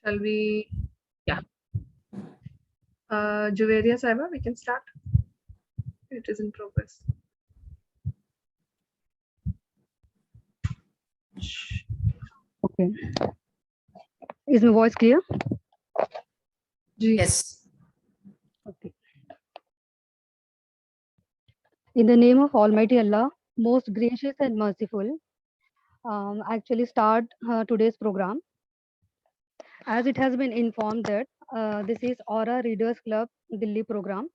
Shall we? Yeah. Juveria Saiba, we can start. It is in progress. Okay. Is my voice clear? Yes. Okay. In the name of Almighty Allah, most gracious and merciful, actually start today's program. As it has been informed that this is Aura Readers Club Delhi program,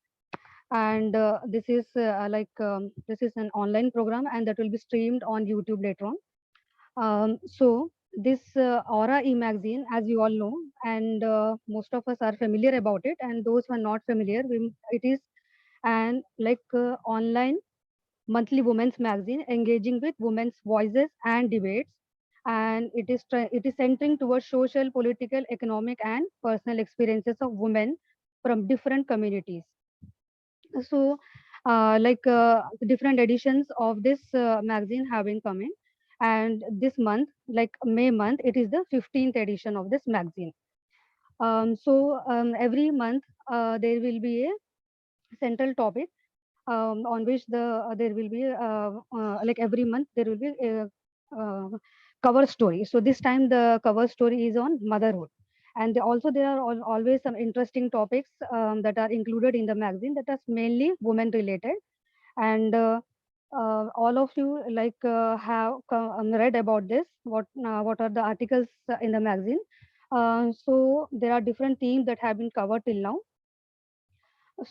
and this is an online program, and that will be streamed on YouTube later on. So this Aura e-Magazine, as you all know, and most of us are familiar about it, and those who are not familiar, it is an online monthly women's magazine engaging with women's voices and debates, and it is centering towards social, political, economic, and personal experiences of women from different communities. So different editions of this magazine have been coming, and this month, like May month, it is the 15th edition of this magazine. Every month there will be a central topic on which there will be like every month there will be a cover story. So this time the cover story is on motherhood, and also there are always some interesting topics that are included in the magazine that are mainly women related. And all of you have read about this. What are the articles in the magazine? So there are different themes that have been covered till now.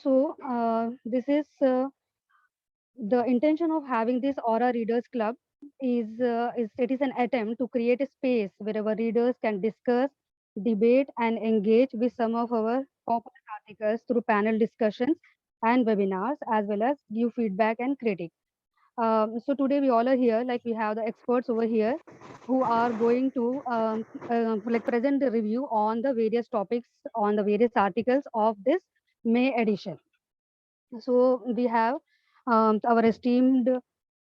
So this is the intention of having this Aura Readers Club is it is an attempt to create a space where our readers can discuss, debate, and engage with some of our popular articles through panel discussions and webinars, as well as give feedback and critique. So today we all are here, like we have the experts over here who are going to present the review on the various topics on the various articles of this May edition. So we have our esteemed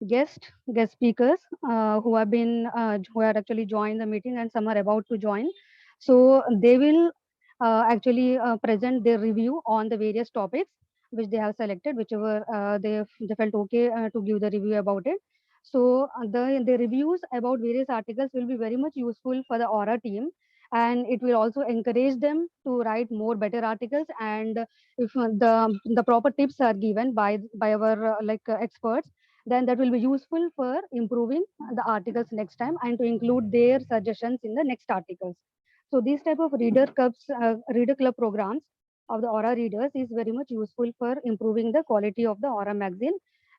guest speakers who have actually joined the meeting, and some are about to join. So they will actually present their review on the various topics which they have selected, whichever they felt okay to give the review about it. So the reviews about various articles will be very much useful for the Aura team, and it will also encourage them to write more better articles. And if the proper tips are given by our experts, then that will be useful for improving the articles next time and to include their suggestions in the next articles. So these type of reader club programs of the Aura readers is very much useful for improving the quality of the Aura magazine,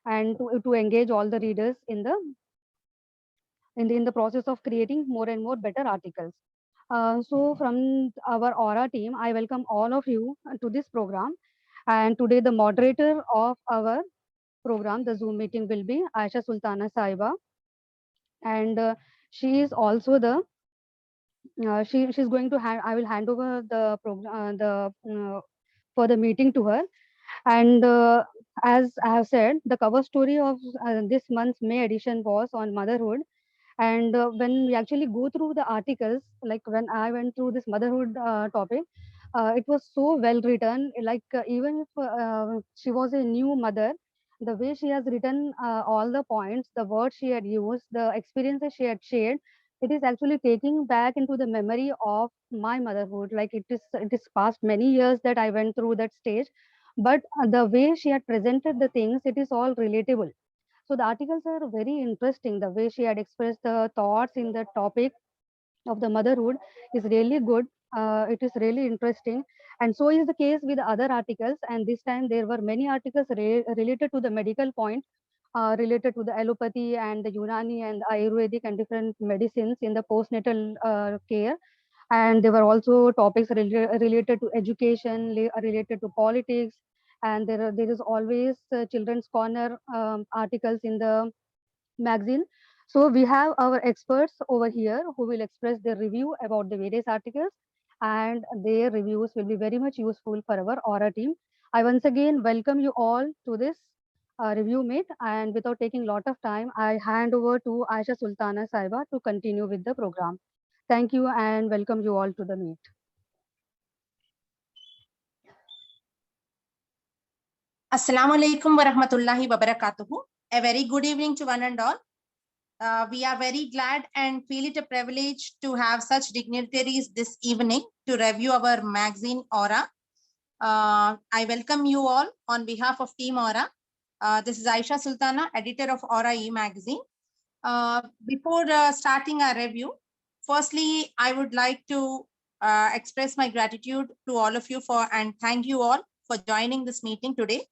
and to engage all the readers in the process of creating more and more better articles. So from our Aura team, I welcome all of you to this program. And today the moderator of our program, the Zoom meeting, will be Aisha Sultana Saiba. And she is also the she's going to I will hand over the program for the meeting to her. And as I have said, the cover story of this month's May edition was on motherhood. And when we actually go through the articles, like when I went through this motherhood topic, it was so well written. Even if she was a new mother, the way she has written all the points, the words she had used, the experiences she had shared, it is actually taking back into the memory of my motherhood. Like it is past many years that I went through that stage, but the way she had presented the things, it is all relatable. So the articles are very interesting. The way she had expressed the thoughts in the topic of the motherhood is really good. It is really interesting. And so is the case with other articles. And this time there were many articles related to the medical point, related to the allopathy and the Unani and Ayurvedic and different medicines in the postnatal care. And there were also topics related to education, related to politics, and there is always children's corner articles in the magazine. So we have our experts over here who will express their review about the various articles, and their reviews will be very much useful for our Aura team. I once again welcome you all to this review meet, and without taking a lot of time, I hand over to Aisha Sultana Saiba to continue with the program. Thank you and welcome you all to the meet. Assalamu alaikum wa rahmatullahi wa barakatuhu. A very good evening to one and all. We are very glad and feel it a privilege to have such dignitaries this evening to review our magazine Aura. I welcome you all on behalf of Team Aura. This is Aisha Sultana, editor of Aura e-Magazine. Before starting our review, firstly, I would like to express my gratitude to all of you and thank you all for joining this meeting today.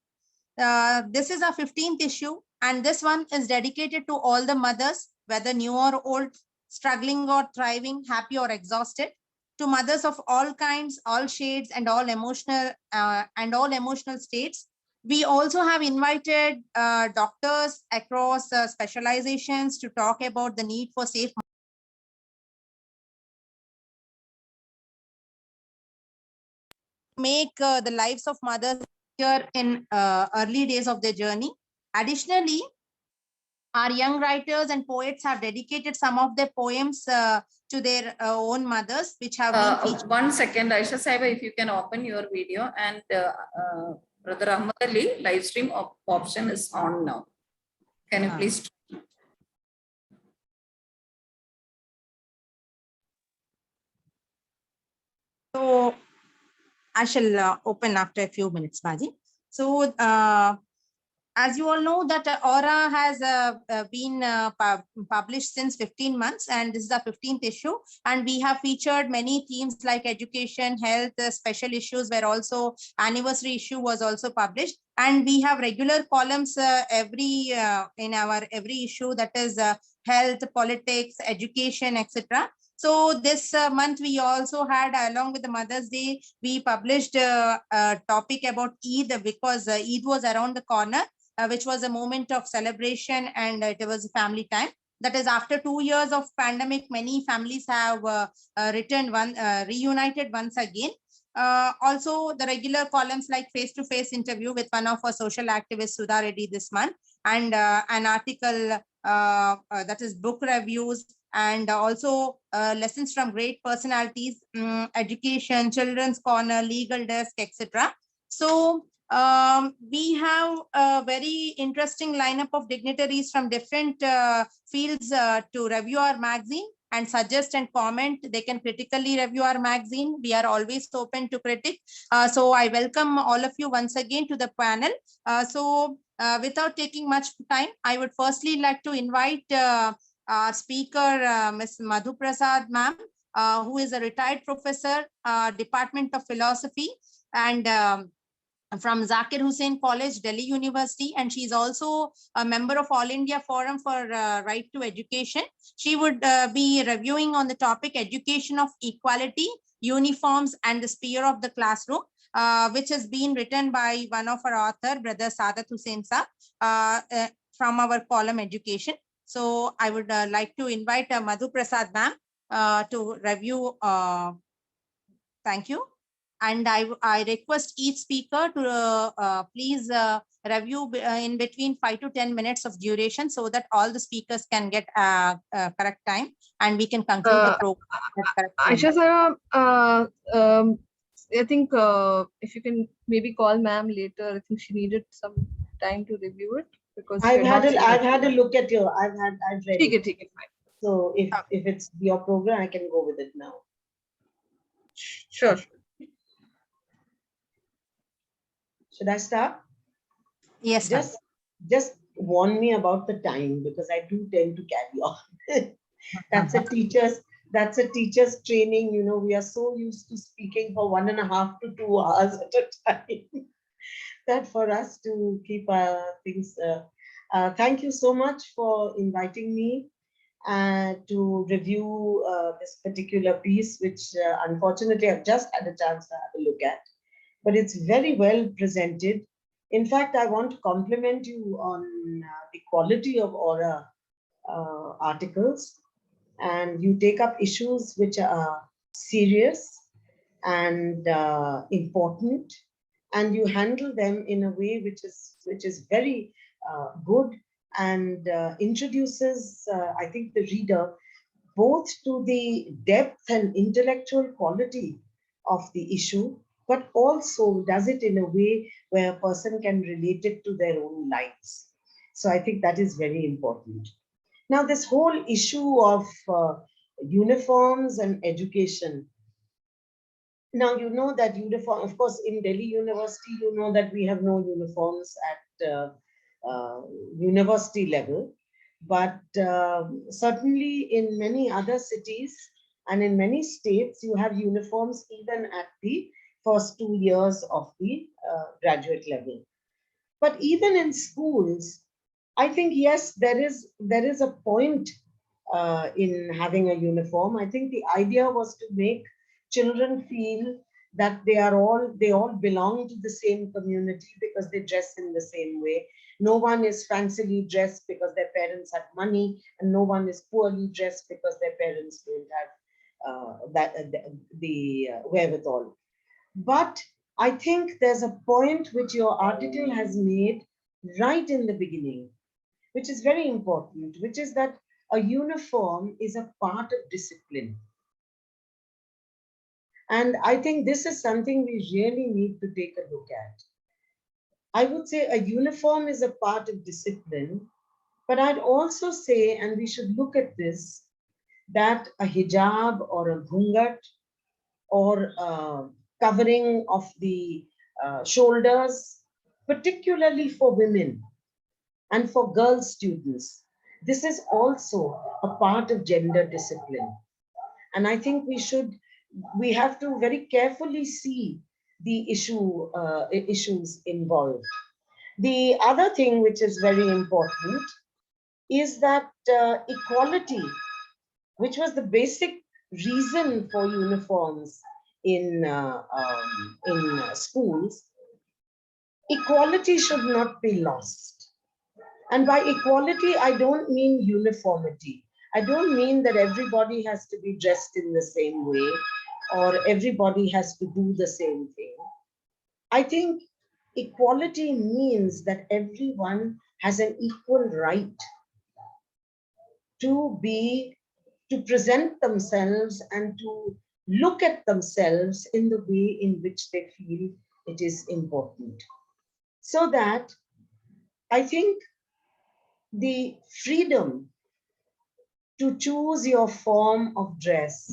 This is our 15th issue, and this one is dedicated to all the mothers, whether new or old, struggling or thriving, happy or exhausted, to mothers of all kinds, all shades, and all emotional states. We also have invited doctors across specializations to talk about the need for safe make the lives of mothers here in early days of their journey. Additionally, our young writers and poets have dedicated some of their poems to their own mothers, which have been featured. 1 second, Aisha Saiba, if you can open your video, and Brother Ahmad Ali live stream option is on now. Can you please? So I shall open after a few minutes, Baji. So as you all know that Aura has been published since 15 months, and this is the 15th issue, and we have featured many themes like education, health, special issues where also anniversary issue was also published, and we have regular columns in our every issue, that is health, politics, education, etc. So this month we also had, along with the Mother's Day, we published a topic about Eid, because Eid was around the corner, which was a moment of celebration, and it was family time. That is, after 2 years of pandemic, many families have reunited once again. Also, the regular columns like face-to-face interview with one of our social activists, Sudha Reddy, this month, and an article that is book reviews, and also lessons from great personalities, education, children's corner, legal desk, etc. So we have a very interesting lineup of dignitaries from different fields to review our magazine and suggest and comment. They can critically review our magazine. We are always open to critic. So I welcome all of you once again to the panel. Without taking much time, I would firstly like to invite our speaker, Ms. Madhu Prasad ma'am, who is a retired professor, Department of Philosophy, and from Zakir Hussain College, Delhi University, and she's also a member of All India Forum for Right to Education. She would be reviewing on the topic Education of Equality, Uniforms, and the Sphere of the Classroom, which has been written by one of our author, Brother Sadat Hussain Saab, from our column Education. So I would like to invite Madhu Prasad ma'am to review. Thank you. And I request each speaker to please review in between 5 to 10 minutes of duration, so that all the speakers can get correct time and we can conclude the program. Aisha Sarah, I think if you can maybe call ma'am later. I think she needed some time to review it, because I've had a look at your. I've read it. Fine. So if it's your program, I can go with it now. Sure. Should I start? Yes. Just warn me about the time, because I do tend to carry on. That's a teacher's training. You know, we are so used to speaking for 1.5 to 2 hours at a time. That for us to keep things. Thank you so much for inviting me to review this particular piece, which unfortunately I've just had a chance to have a look at. But it's very well presented. In fact, I want to compliment you on the quality of Aura articles, and you take up issues which are serious and important, and you handle them in a way which is very good, and introduces, I think, the reader both to the depth and intellectual quality of the issue, but also does it in a way where a person can relate it to their own lives. So I think that is very important. Now, this whole issue of uniforms and education. Now, you know that uniform, of course, in Delhi University, you know that we have no uniforms at university level. But certainly in many other cities and in many states, you have uniforms even at the first 2 years of the graduate level. But even in schools, I think, yes, there is a point in having a uniform. I think the idea was to make children feel that they all belong to the same community because they dress in the same way. No one is fancily dressed because their parents had money, and no one is poorly dressed because their parents don't have the wherewithal. But I think there's a point which your article has made right in the beginning, which is very important, which is that a uniform is a part of discipline. And I think this is something we really need to take a look at. I would say a uniform is a part of discipline, but I'd also say, and we should look at this, that a hijab or a ghungat or covering of the shoulders, particularly for women and for girl students, this is also a part of gender discipline. And I think we have to very carefully see the issues involved. The other thing which is very important is that equality, which was the basic reason for uniforms in schools, equality should not be lost. And by equality, I don't mean uniformity. I don't mean that everybody has to be dressed in the same way or everybody has to do the same thing. I think equality means that everyone has an equal right to present themselves and to look at themselves in the way in which they feel it is important. So that I think the freedom to choose your form of dress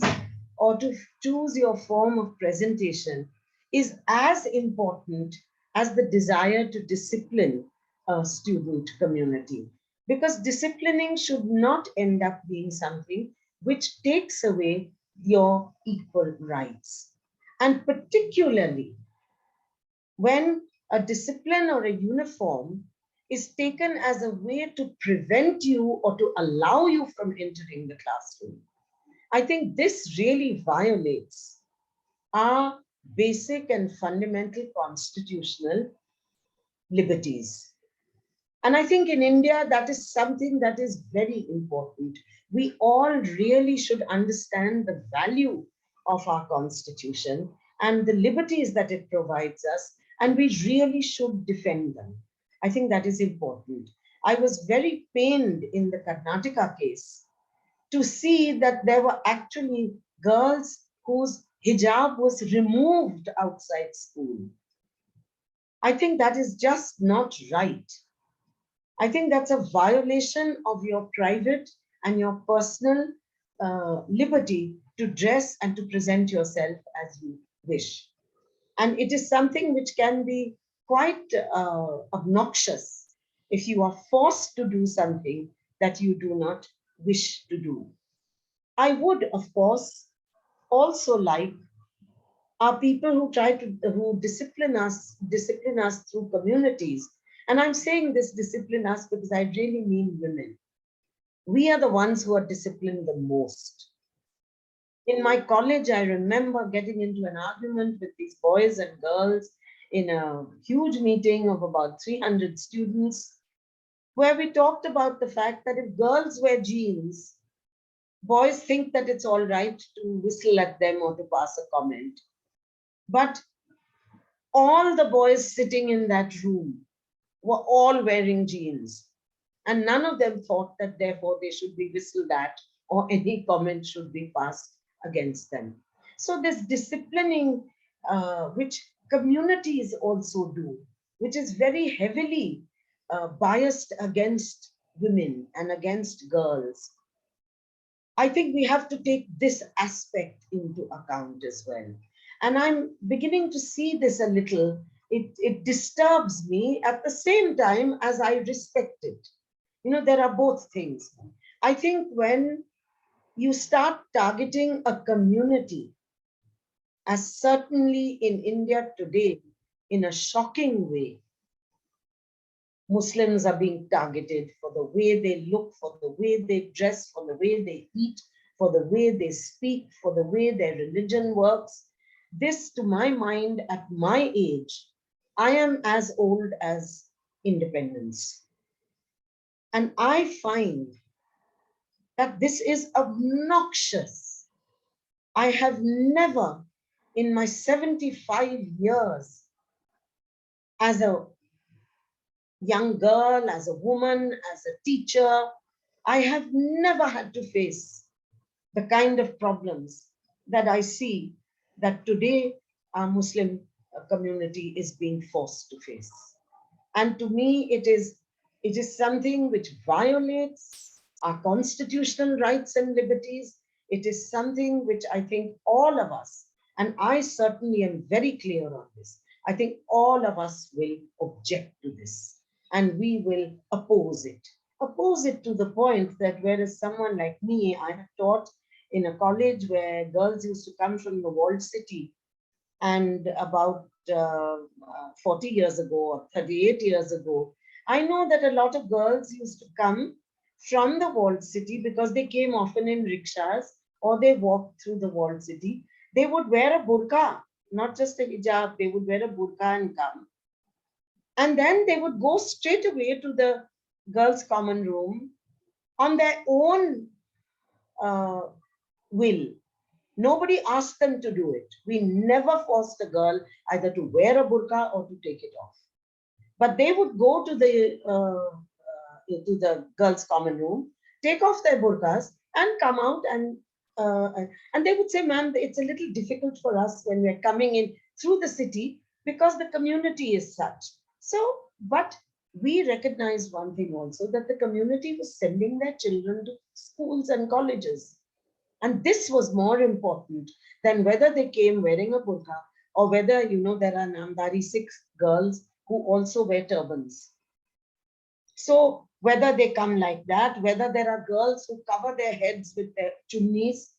or to choose your form of presentation is as important as the desire to discipline a student community. Because disciplining should not end up being something which takes away your equal rights. And particularly when a discipline or a uniform is taken as a way to prevent you or to allow you from entering the classroom. I think this really violates our basic and fundamental constitutional liberties. And I think in India, that is something that is very important. We all really should understand the value of our constitution and the liberties that it provides us, and we really should defend them. I think that is important. I was very pained in the Karnataka case to see that there were actually girls whose hijab was removed outside school. I think that is just not right. I think that's a violation of your private and your personal liberty to dress and to present yourself as you wish. And it is something which can be quite obnoxious if you are forced to do something that you do not wish to do. I would, of course, also like our people who discipline us through communities. And I'm saying this discipline us because I really mean women. We are the ones who are disciplined the most. In my college, I remember getting into an argument with these boys and girls in a huge meeting of about 300 students, where we talked about the fact that if girls wear jeans, boys think that it's all right to whistle at them or to pass a comment. But all the boys sitting in that room were all wearing jeans. And none of them thought that therefore they should be whistled at or any comment should be passed against them. So this disciplining which communities also do, which is very heavily biased against women and against girls. I think we have to take this aspect into account as well. And I'm beginning to see this a little. It disturbs me at the same time as I respect it. You know, there are both things. I think when you start targeting a community, as certainly in India today, in a shocking way, Muslims are being targeted for the way they look, for the way they dress, for the way they eat, for the way they speak, for the way their religion works. This, to my mind, at my age, I am as old as independence. And I find that this is obnoxious. I have never, in my 75 years, as a young girl, as a woman, as a teacher, I have never had to face the kind of problems that I see that today our Muslim community is being forced to face. And to me, it is something which violates our constitutional rights and liberties. It is something which I think all of us, and I certainly am very clear on this, I think all of us will object to this and we will oppose it. Oppose it to the point that whereas someone like me, I have taught in a college where girls used to come from the walled city, and about 40 years ago or 38 years ago, I know that a lot of girls used to come from the walled city because they came often in rickshaws or they walked through the walled city. They would wear a burqa, not just a hijab, they would wear a burqa and come. And then they would go straight away to the girls' common room on their own will. Nobody asked them to do it. We never forced a girl either to wear a burqa or to take it off. But they would go to the girls' common room, take off their burqas, and come out and they would say, "Ma'am, it's a little difficult for us when we're coming in through the city because the community is such." So, but we recognized one thing also, that the community was sending their children to schools and colleges. And this was more important than whether they came wearing a burqa or whether, you know, there are Namdari Sikh girls who also wear turbans. So whether they come like that, whether there are girls who cover their heads with their chunnis,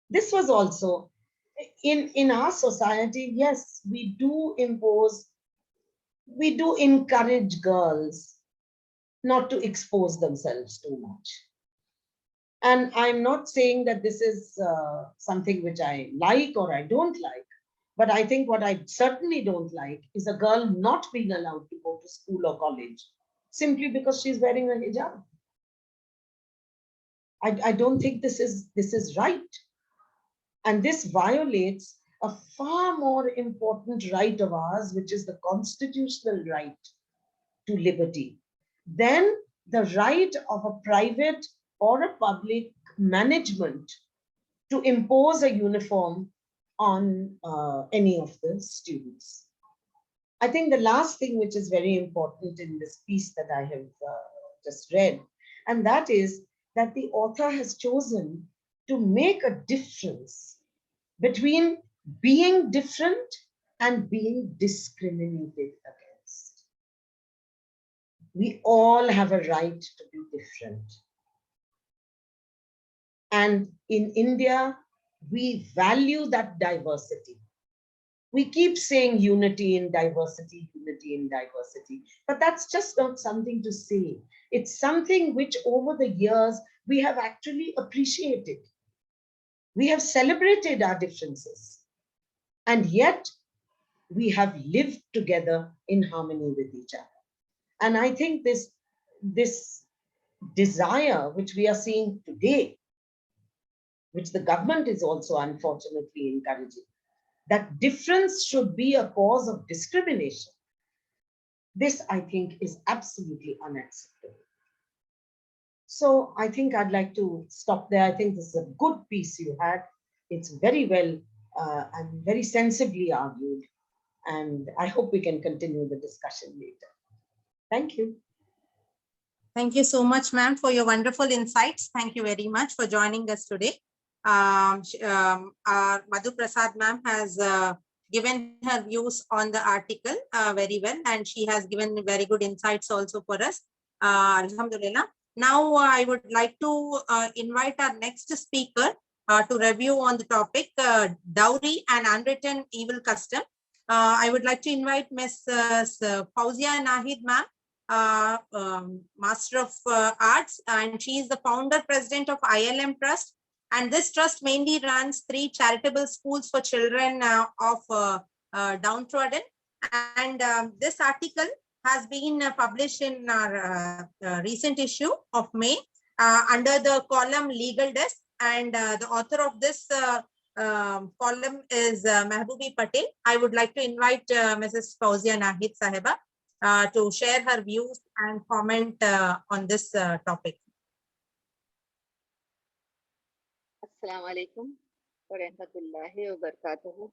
this was also in our society. Yes, we do encourage girls not to expose themselves too much. And I'm not saying that this is something which I like or I don't like, but I think what I certainly don't like is a girl not being allowed to go to school or college simply because she's wearing a hijab. I don't think this is right. And this violates a far more important right of ours, which is the constitutional right to liberty, than the right of a private or a public management to impose a uniform on any of the students. I think the last thing which is very important in this piece that I have just read, and that is that the author has chosen to make a difference between being different and being discriminated against. We all have a right to be different. And in India, we value that diversity. We keep saying unity in diversity, but that's just not something to say. It's something which over the years we have actually appreciated. We have celebrated our differences, and yet we have lived together in harmony with each other. And I think this desire which we are seeing today, which the government is also unfortunately encouraging, that difference should be a cause of discrimination. This, I think, is absolutely unacceptable. So I think I'd like to stop there. I think this is a good piece you had. It's very well and very sensibly argued. And I hope we can continue the discussion later. Thank you. Thank you so much, ma'am, for your wonderful insights. Thank you very much for joining us today. Our Madhu Prasad ma'am has given her views on the article very well, and she has given very good insights also for us. Alhamdulillah. Now, I would like to invite our next speaker to review on the topic dowry and unwritten evil custom. I would like to invite Ms. Fauzia Nahid ma'am, Master of Arts, and she is the founder president of ILM Trust. And this trust mainly runs 3 charitable schools for children of downtrodden. And this article has been published in our recent issue of May under the column Legal Desk. And the author of this column is Mehboobi Patel. I would like to invite Mrs. Fauzia Nahid Sahiba to share her views and comment on this topic. Assalamu alaikum wa rahmatullahi wa barakatuhu.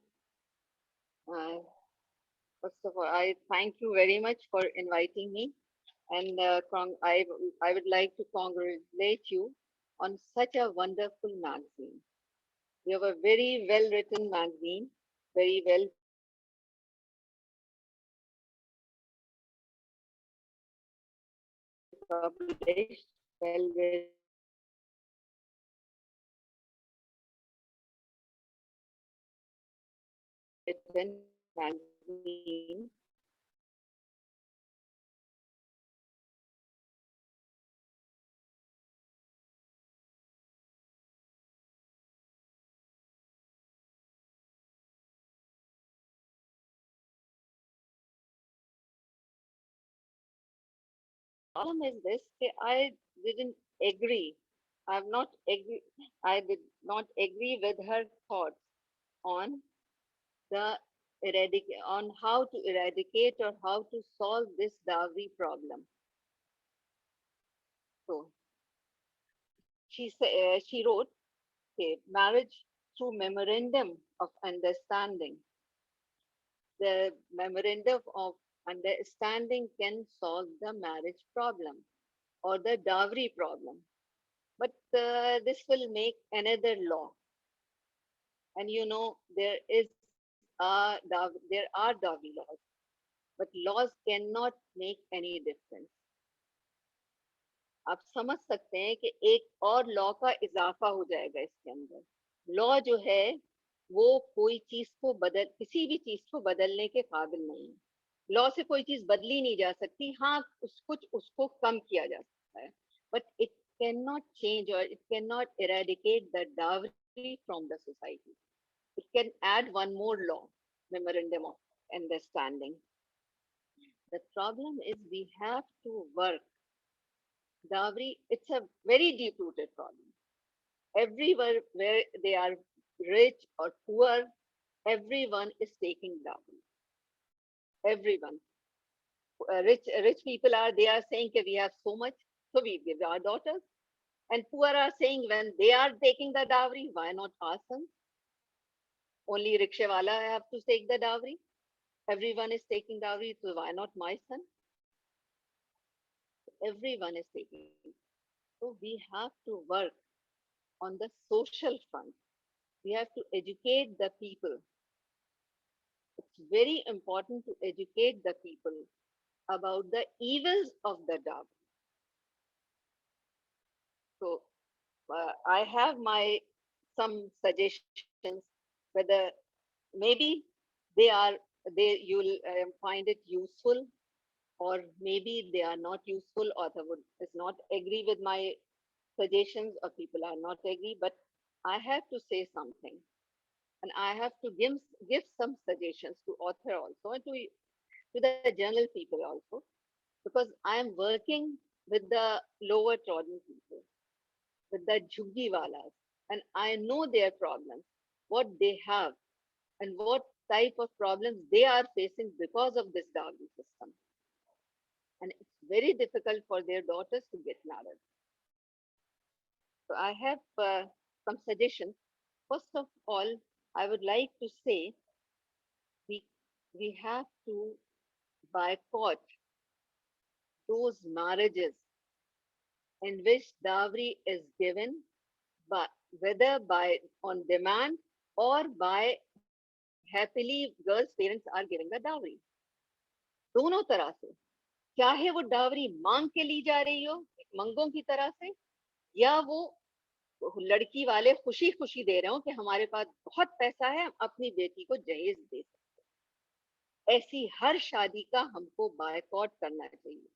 First of all, I thank you very much for inviting me, and I would like to congratulate you on such a wonderful magazine. You have a very well written magazine, very well published, well written magazine. Problem is this, I didn't agree. I'm not agree. I did not agree with her thoughts on the on how to eradicate or how to solve this dowry problem. So she wrote, okay, marriage through memorandum of understanding. The memorandum of understanding can solve the marriage problem or the dowry problem. But this will make another law. And you know, there are dowry laws, but laws cannot make any difference. आप समझ सकते हैं कि एक और law का इजाफा हो जाएगा इसके अंदर. लॉ जो है वो कोई चीज को किसी भी चीज को बदलने के काबिल नहीं है. लॉ से कोई चीज बदली नहीं जा सकती. हाँ, कुछ उसको कम किया जा सकता है, but it cannot change or it cannot eradicate the dowry from the society. It can add one more law, memorandum of understanding. The problem is we have to work. Dowry, it's a very deep-rooted problem. Everywhere where they are rich or poor, everyone is taking dowry. Everyone. Rich people they are saying that we have so much, so we give our daughters. And poor are saying when they are taking the dowry, why not our sons? Only rickshawala have to take the dowry. Everyone is taking dowry, so why not my son? Everyone is taking. So we have to work on the social front. We have to educate the people. It's very important to educate the people about the evils of the dowry. So I have some suggestions whether maybe you'll find it useful, or maybe they are not useful, or does not agree with my suggestions, or people are not agree, but I have to say something, and I have to give some suggestions to author also, and to the general people also, because I am working with the lower trodden people, with the jhuggiwalas, and I know their problems, what they have, and what type of problems they are facing because of this dowry system. And it's very difficult for their daughters to get married. So I have some suggestions. First of all, I would like to say we have to boycott those marriages in which dowry is given, but whether by on demand or by happily girls' parents are giving the dowry. दोनों तरह से, चाहे वो dowry मांग के ली जा रही हो मंगों की तरह से, या वो लड़की वाले खुशी खुशी दे रहे हो कि हमारे पास बहुत पैसा है, हम अपनी बेटी को दहेज दे सकते हैं। ऐसी हर शादी का हमको बायकॉट करना चाहिए,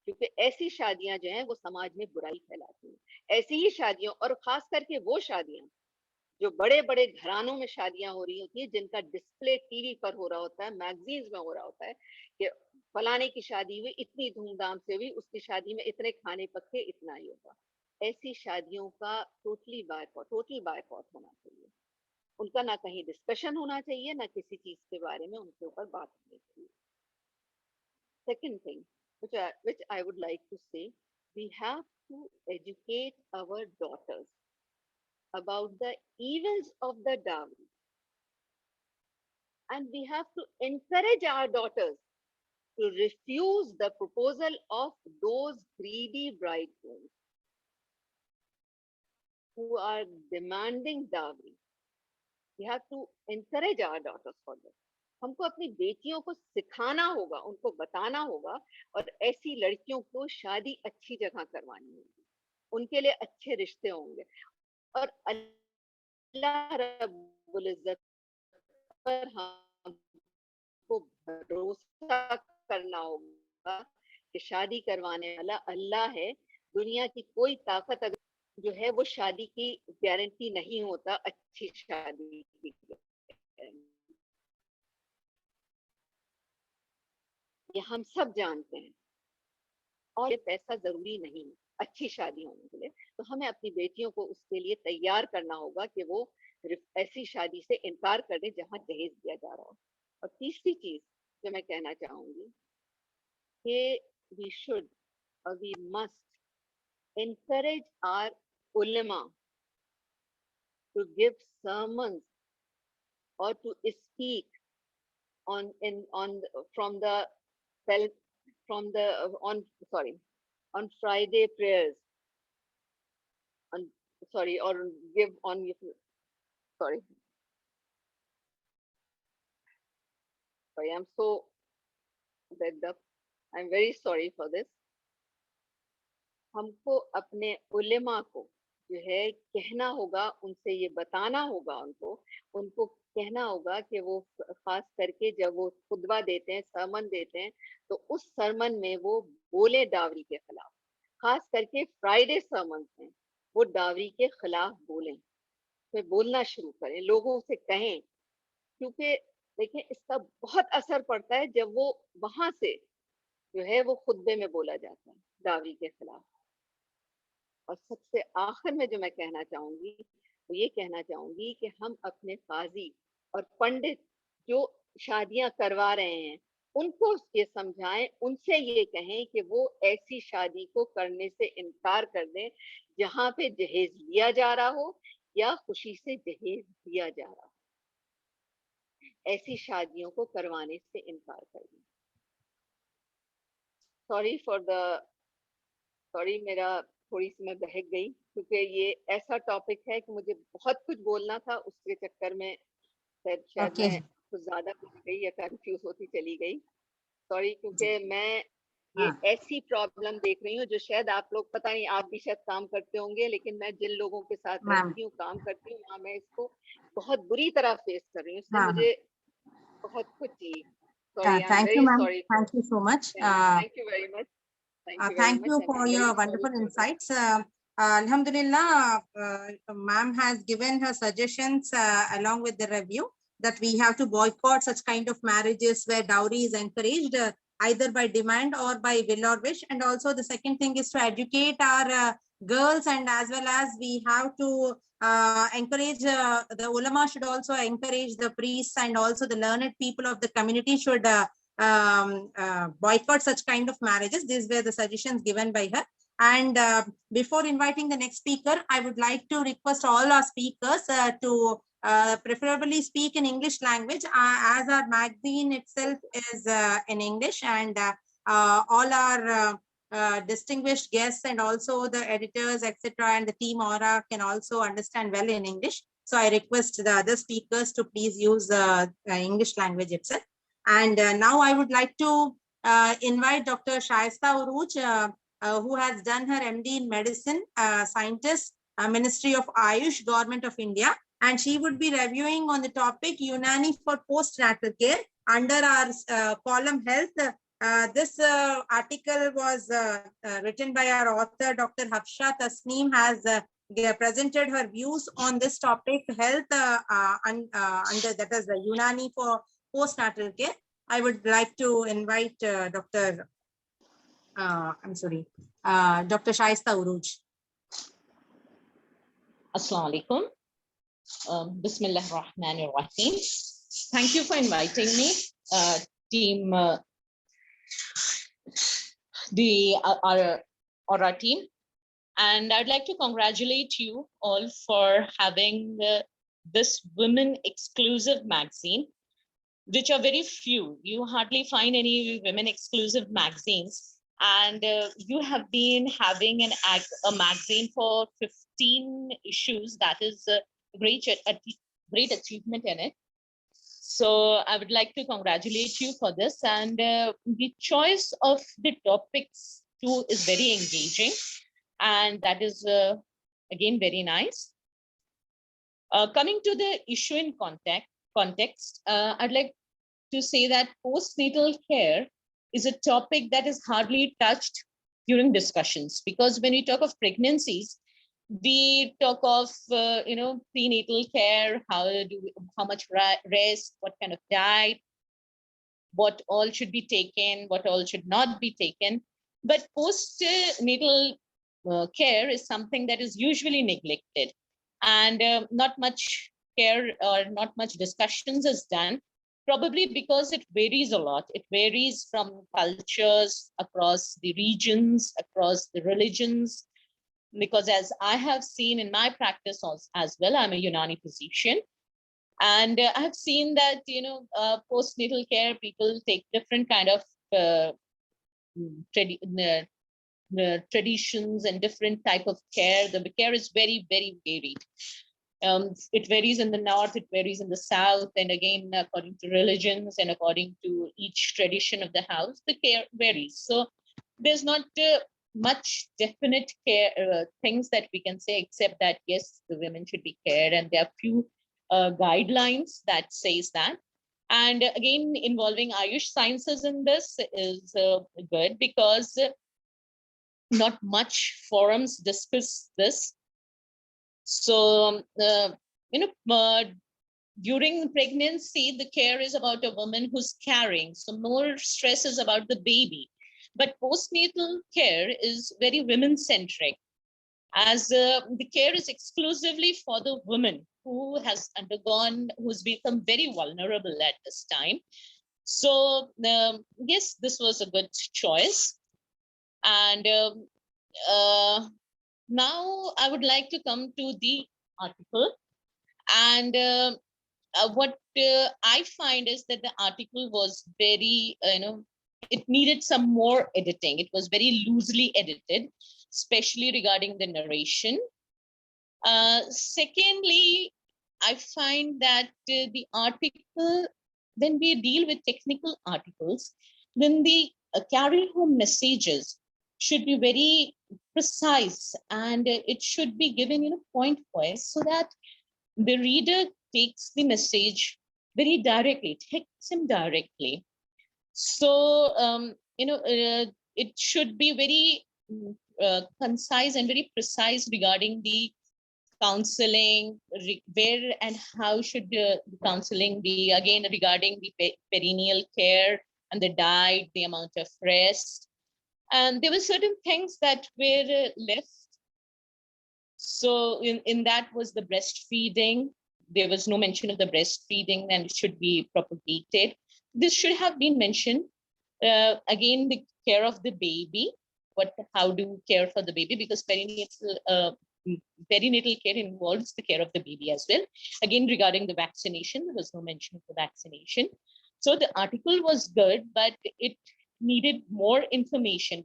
क्योंकि ऐसी शादियां जो हैं वो समाज में बुराई फैलाती हैं। ऐसी ही शादियों, और खास करके वो शादियां जो बड़े बड़े घरानों में शादियां हो रही होती है, जिनका डिस्प्ले टीवी पर हो रहा होता है, मैगजीन्स में हो रहा होता है कि फलाने की शादी हुई, इतनी धूमधाम से हुई, उसकी शादी में इतने खाने पक्के, इतना ही होगा। ऐसी शादियों का टोटल बायकॉट होना चाहिए। उनका ना कहीं डिस्कशन होना चाहिए, ना किसी चीज के बारे में उनके ऊपर बात होनी चाहिए। Second thing, which I would like to say, we have to educate our daughters about the evils of the dowry, and we have to encourage our daughters to refuse the proposal of those greedy bridegrooms who are demanding dowry. We have to encourage our daughters for this. हमको अपनी बेटियों को सिखाना होगा, उनको बताना होगा, और ऐसी लड़कियों को शादी अच्छी जगह करवानी होगी, उनके लिए अच्छे रिश्ते होंगे, और अल्लाह रब्बुल इज्जत पर हमको भरोसा करना होगा कि शादी करवाने वाला अल्लाह है। दुनिया की कोई ताकत अगर जो है वो शादी की गारंटी नहीं होता, अच्छी शादी की। ये हम सब जानते हैं, और ये पैसा जरूरी नहीं है अच्छी शादी होने के लिए। तो हमें अपनी बेटियों को उसके लिए तैयार करना होगा कि वो ऐसी शादी से इनकार कर दें जहां दहेज दिया जा रहा हो। और तीसरी चीज जो मैं कहना चाहूंगी कि we should or we must encourage our ulama to give sermons or to speak on Friday prayers, or give on, sorry, I'm so backed up, I'm very sorry for this. हमको अपने उलेमा को जो है कहना होगा, उनसे ये बताना होगा, उनको कहना होगा कि वो खास करके जब वो खुतबा देते हैं, सरमन देते हैं, तो उस सरमन में वो बोले डावरी के खिलाफ। खास करके फ्राइडे सरमन में वो डावरी के खिलाफ बोलें, तो बोलना शुरू करें, लोगों से कहें, क्योंकि देखें इसका बहुत असर पड़ता है जब वो वहां से जो है वो खुतबे में बोला जाता है डावरी के खिलाफ। और सबसे आखिर में जो मैं कहना चाहूंगी वो ये कहना चाहूंगी कि हम अपने काजी और पंडित जो शादियां करवा रहे हैं उनको ये समझाएं, उनसे ये कहें कि वो ऐसी शादी को करने से इनकार कर दें जहां पे दहेज लिया जा रहा हो या खुशी से दहेज दिया जा रहा हो। ऐसी शादियों को करवाने से इनकार कर दें। सॉरी मेरा थोड़ी सी मैं बहक गई, क्योंकि ये ऐसा टॉपिक है कि मुझे बहुत कुछ बोलना था, उसके चक्कर में शायद मैं कुछ ज्यादा बहक गई या कंफ्यूज होती चली गई। सॉरी, क्योंकि मैं ये ऐसी प्रॉब्लम देख रही हूँ जो शायद आप लोग, पता नहीं आप भी शायद काम करते होंगे, लेकिन मैं जिन लोगों के साथ रहती हूँ, काम करती हूँ, वहाँ मैं इसको बहुत बुरी तरह फेस कर रही हूँ। इससे मुझे बहुत कुछ चाहिए। Thank you, ma'am. Thank you so much. Thank you very much. Thank you for your wonderful insights. Alhamdulillah, ma'am has given her suggestions along with the review that we have to boycott such kind of marriages where dowry is encouraged either by demand or by will or wish. And also the second thing is to educate our girls, and as well as we have to encourage the ulama should also encourage the priests, and also the learned people of the community should boycott such kind of marriages. These were the suggestions given by her. And before inviting the next speaker, I would like to request all our speakers to preferably speak in English language, as our magazine itself is in English, and all our distinguished guests and also the editors, etc., and the team Aura can also understand well in English. So I request the other speakers to please use English language itself. And now I would like to invite Dr. Shaista Uruj, who has done her MD in medicine, scientist, Ministry of Ayush, Government of India, and she would be reviewing on the topic Unani for postnatal care under our column health. This article was written by our author, Dr. Hafsha Tasneem, has presented her views on this topic, health under, that is the Unani for postnatal care. I would like to invite Dr. Shaista Uruj. Assalamu alaikum. Bismillah ar-Rahman ar-Rahim. Thank you for inviting me, team, our Aura team. And I'd like to congratulate you all for having this women exclusive magazine, which are very few. You hardly find any women exclusive magazines. And you have been having a magazine for 15 issues. That is a great achievement in it. So I would like to congratulate you for this. And the choice of the topics too is very engaging. And that is, again, very nice. Coming to the issue in context, I'd like to say that postnatal care is a topic that is hardly touched during discussions, because when we talk of pregnancies, we talk of prenatal care, how much rest, what kind of diet, what all should be taken, what all should not be taken. But postnatal care is something that is usually neglected, and not much care or not much discussions is done, probably because it varies a lot. It varies from cultures, across the regions, across the religions, because as I have seen in my practice as well, I'm a Unani physician, and I have seen that postnatal care, people take different kind of traditions and different type of care. The care is very, very varied. It varies in the north, it varies in the south, and again, according to religions and according to each tradition of the house, the care varies. So there's not much definite care things that we can say, except that yes, the women should be cared, and there are few guidelines that says that. And again, involving Ayush sciences in this is good, because not much forums discuss this. So, during pregnancy, the care is about a woman who's carrying, so more stress is about the baby. But postnatal care is very women-centric, as the care is exclusively for the woman who's become very vulnerable at this time. So, yes, this was a good choice. And now I would like to come to the article. And what I find is that the article was very, it needed some more editing. It was very loosely edited, especially regarding the narration. Secondly, I find that the article, when we deal with technical articles, then the carry home messages should be very precise, and it should be given point wise, so that the reader takes the message very directly, takes him directly. So it should be very concise and very precise regarding the counseling, where and how should the counseling be, again regarding the perineal care and the diet, the amount of rest. And there were certain things that were left. So in that was the breastfeeding. There was no mention of the breastfeeding, and it should be propagated. This should have been mentioned. Again, the care of the baby, how do you care for the baby, because perinatal perinatal care involves the care of the baby as well. Again, regarding the vaccination, there was no mention of the vaccination. So the article was good, but it needed more information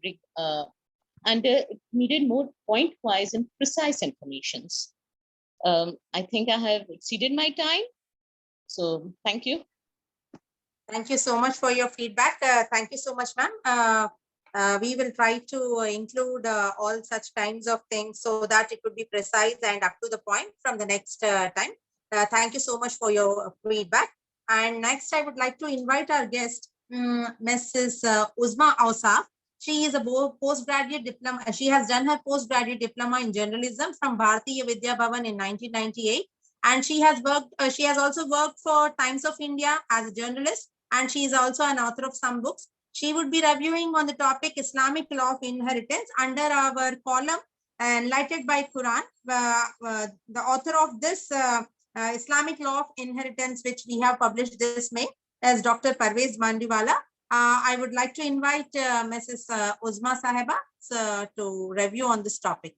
and it needed more point-wise and precise informations. I think I have exceeded my time. So thank you. Thank you so much for your feedback. Thank you so much, ma'am. We will try to include all such kinds of things so that it would be precise and up to the point from the next time. Thank you so much for your feedback. And next, I would like to invite our guest, Mrs. Uzma Ausaf. She is a postgraduate diploma. She has done her postgraduate diploma in journalism from Bharatiya Vidya Bhavan in 1998. And she has worked. She has also worked for Times of India as a journalist, and she is also an author of some books. She would be reviewing on the topic Islamic law of inheritance under our column Enlightened by Quran. The author of this Islamic law of inheritance, which we have published this May, is Dr. Parvez Mandiwala. I would like to invite Mrs. Uzma Sahiba to review on this topic.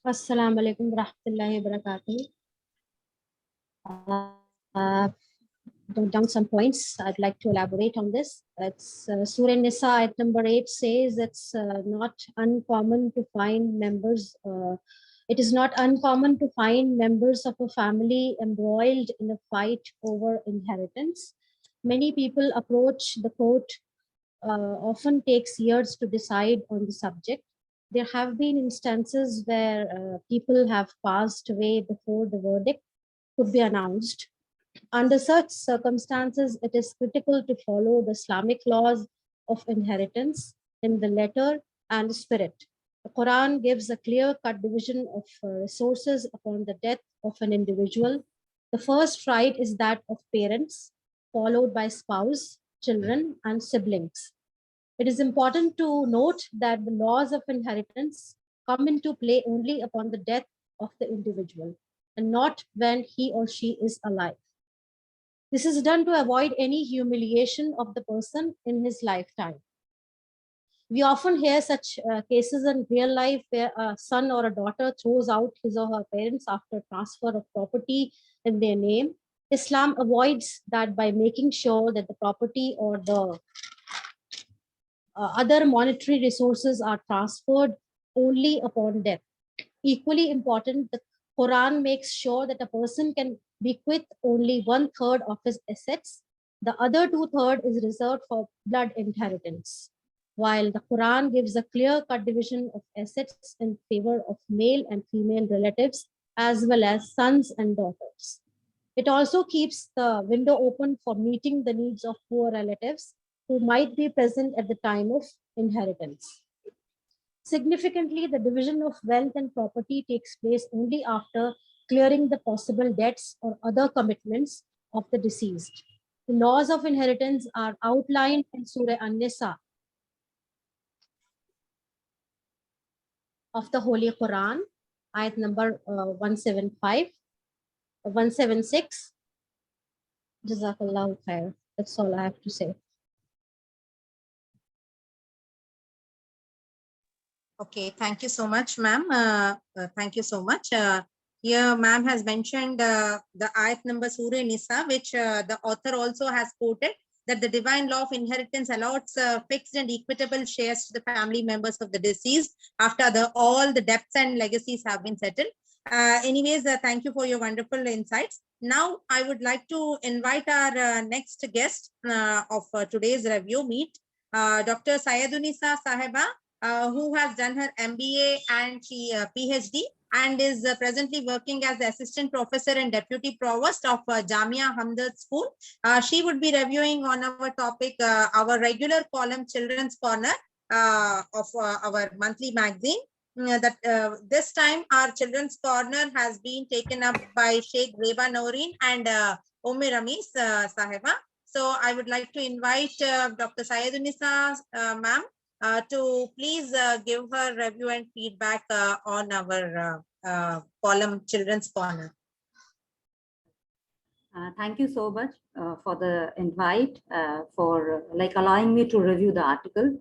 Assalamu alaikum warahmatullahi wabarakatuh. Down some points I'd like to elaborate on this. It's Surah Nisa ayat number 8 says it's not uncommon to find members. It is not uncommon to find members of a family embroiled in a fight over inheritance. Many people approach the court. Often takes years to decide on the subject. There have been instances where people have passed away before the verdict could be announced. Under such circumstances, it is critical to follow the Islamic laws of inheritance in the letter and spirit. The Quran gives a clear-cut division of resources upon the death of an individual. The first right is that of parents, followed by spouse, children, and siblings. It is important to note that the laws of inheritance come into play only upon the death of the individual and not when he or she is alive. This is done to avoid any humiliation of the person in his lifetime. We often hear such cases in real life where a son or a daughter throws out his or her parents after transfer of property in their name. Islam avoids that by making sure that the property or the other monetary resources are transferred only upon death. Equally important, the Quran makes sure that a person can bequeath only 1/3 of his assets. The other 2/3 is reserved for blood inheritance. While the Quran gives a clear-cut division of assets in favor of male and female relatives, as well as sons and daughters. It also keeps the window open for meeting the needs of poor relatives who might be present at the time of inheritance. Significantly, the division of wealth and property takes place only after clearing the possible debts or other commitments of the deceased. The laws of inheritance are outlined in Surah An-Nisa of the Holy Quran, ayat number 175, 176. Jazakallahu khair. That's all I have to say. Okay, thank you so much, ma'am. Thank you so much. Here, ma'am has mentioned the ayat number Surah Nisa, which the author also has quoted, that the divine law of inheritance allots fixed and equitable shares to the family members of the deceased after all the debts and legacies have been settled. Anyways, thank you for your wonderful insights. Now, I would like to invite our next guest of today's review meet, Dr. Sayedunisa Sahiba, who has done her MBA and she PhD and is presently working as the assistant professor and deputy provost of Jamia Hamdard School. She would be reviewing on our topic, our regular column Children's Corner of our monthly magazine. This time our Children's Corner has been taken up by Sheikh Reba Noreen and Umme Rameez Sahiba. So I would like to invite Dr. Sayedunisa ma'am to please give her review and feedback on our column Children's Corner. Thank you so much for the invite, for like allowing me to review the article.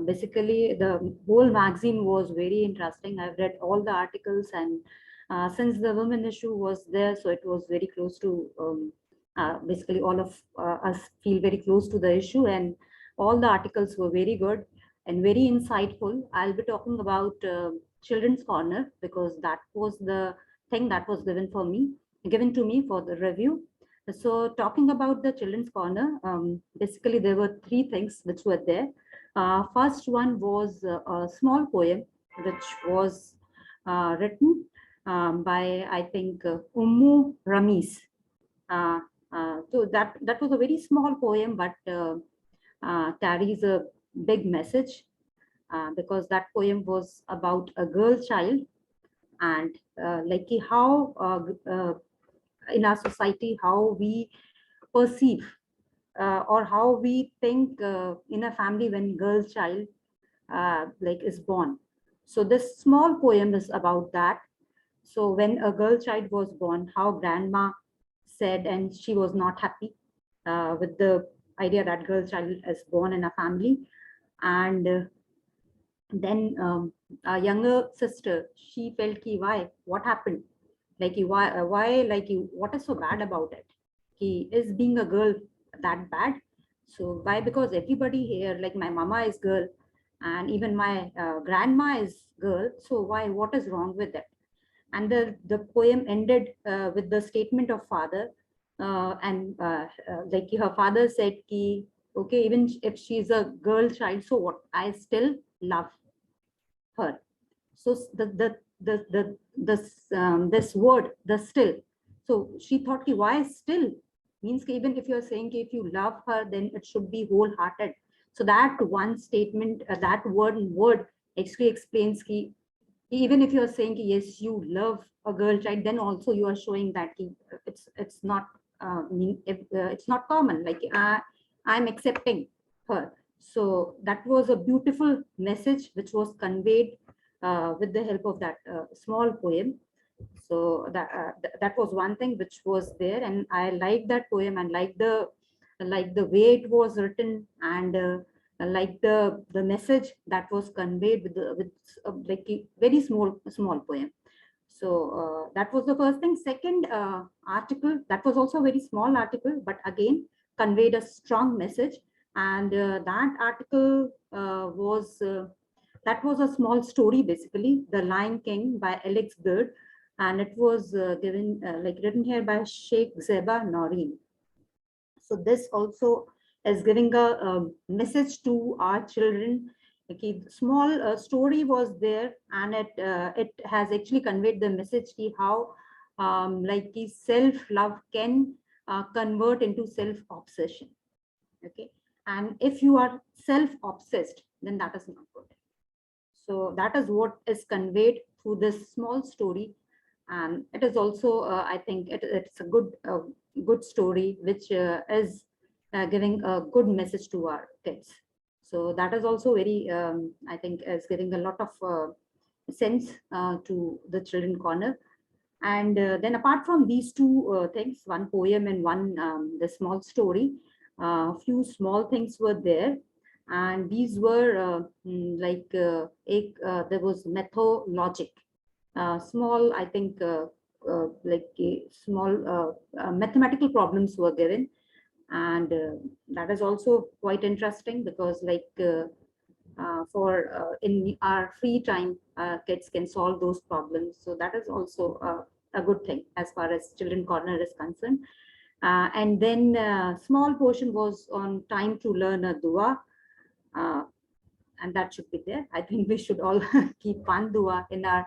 Basically, the whole magazine was very interesting. I've read all the articles, and since the women issue was there, so it was very close to basically all of us feel very close to the issue, and all the articles were very good and very insightful. I'll be talking about Children's Corner because that was the thing that was given to me for the review. So talking about the Children's Corner, basically there were three things which were there. First one was a small poem which was written by, I think, Ummu Ramis. So that was a very small poem, but carries a big message because that poem was about a girl child and like how in our society how we perceive or how we think in a family when girl child like is born. So this small poem is about that. So when a girl child was born, how grandma said, and she was not happy with the idea that girl child is born in a family. And then a younger sister, she felt ki why, what happened? Like why, like what is so bad about it? He is being a girl that bad? So why? Because everybody here, like my mama is girl, and even my grandma is girl. So why? What is wrong with it? And the poem ended with the statement of father, like her father said, ki, okay, even if she's a girl child, so what? I still love her. So this word, the still. So she thought, ki, why still? Means ki even if you're saying ki if you love her, then it should be wholehearted. So that one statement, that word actually explains ki even if you're saying ki, yes, you love a girl child, then also you are showing that ki, it's not it's not common. Like I'm accepting her. So that was a beautiful message which was conveyed with the help of that small poem. So that was one thing which was there, and I like that poem and like the way it was written, and like the message that was conveyed with like a very small poem. So that was the first thing. Second article, that was also a very small article, but again conveyed a strong message. And that article was a small story, basically, The Lion King by Alex Bird, and it was given like written here by Sheikh Zeba Noreen. So this also is giving a message to our children. Okay, small story was there, and it has actually conveyed the message ki how like self love can convert into self obsession. Okay, and if you are self obsessed, then that is not good. So that is what is conveyed through this small story, and it is also I think it's a good story which is giving a good message to our kids. So that is also very I think is giving a lot of sense to the children corner. And then apart from these two things, one poem and one the small story, a few small things were there, and these were there was methodologic, small, I think, like small mathematical problems were given, and that is also quite interesting because like for in our free time, kids can solve those problems. So that is also a good thing as far as children corner is concerned. And then small portion was on time to learn a dua. And that should be there. I think we should all keep one dua in our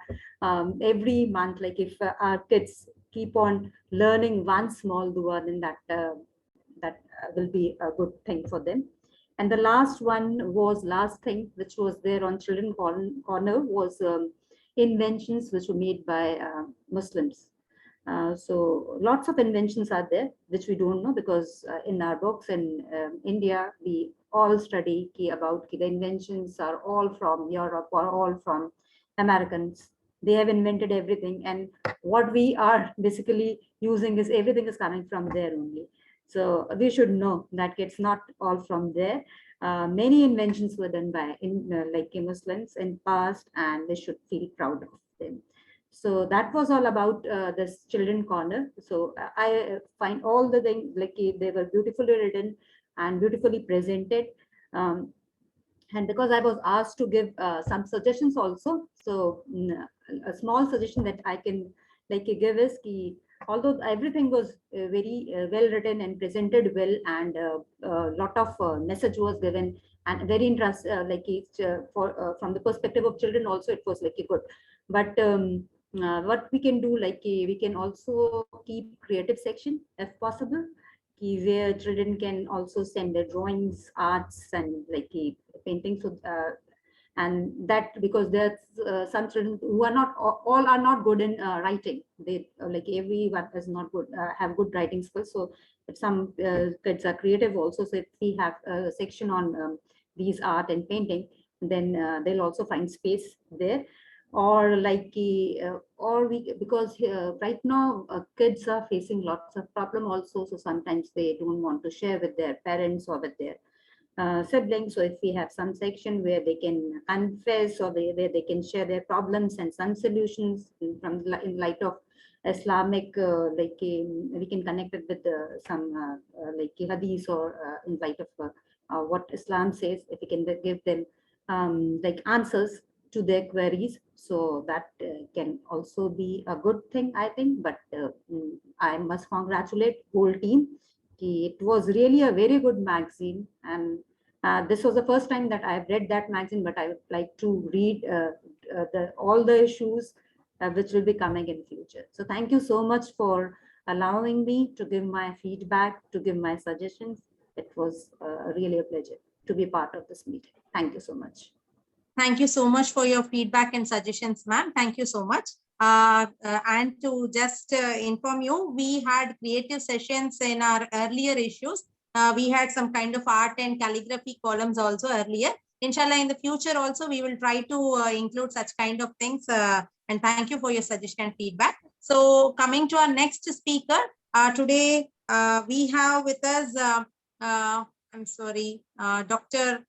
every month. Like if our kids keep on learning one small dua, then that will be a good thing for them. And the last one was last thing, which was there on Children Corner, was inventions which were made by Muslims. So lots of inventions are there, which we don't know because in our books in India, we all study about the inventions are all from Europe or all from Americans. they have invented everything, and what we are basically using is everything is coming from there only. So we should know that it's not all from there. Many inventions were done by like Muslims in past, and they should feel proud of them. So that was all about this children corner. So I find all the things like they were beautifully written and beautifully presented. And because I was asked to give some suggestions also, so a small suggestion that I can like give is ki, although everything was very well written and presented well, and a lot of message was given, and very interesting, like for from the perspective of children also it was like good. But what we can do, like we can also keep creative section if possible, where children can also send their drawings, arts, and like painting. So and that because there's some children who are not all are not good in writing. They like everyone is not good, have good writing skills. So if some kids are creative also, so if we have a section on these art and painting, then they'll also find space there. Or like or we, because right now kids are facing lots of problem also, so sometimes they don't want to share with their parents or with their siblings. So if we have some section where they can confess, or where they can share their problems and some solutions from in light of Islamic, like we can connect it with some like hadith, or in light of what Islam says, if we can give them like answers to their queries. So that can also be a good thing, I think. But I must congratulate whole team. It was really a very good magazine, and this was the first time that I've read that magazine, but I would like to read all the issues which will be coming in future. So thank you so much for allowing me to give my feedback, to give my suggestions. It was really a pleasure to be part of this meeting. Thank you so much. Thank you so much for your feedback and suggestions, ma'am. Thank you so much. And to just inform you, we had creative sessions in our earlier issues. We had some kind of art and calligraphy columns also earlier. Inshallah, in the future also, we will try to include such kind of things. And thank you for your suggestion and feedback. So coming to our next speaker, today we have with us, I'm sorry, Dr.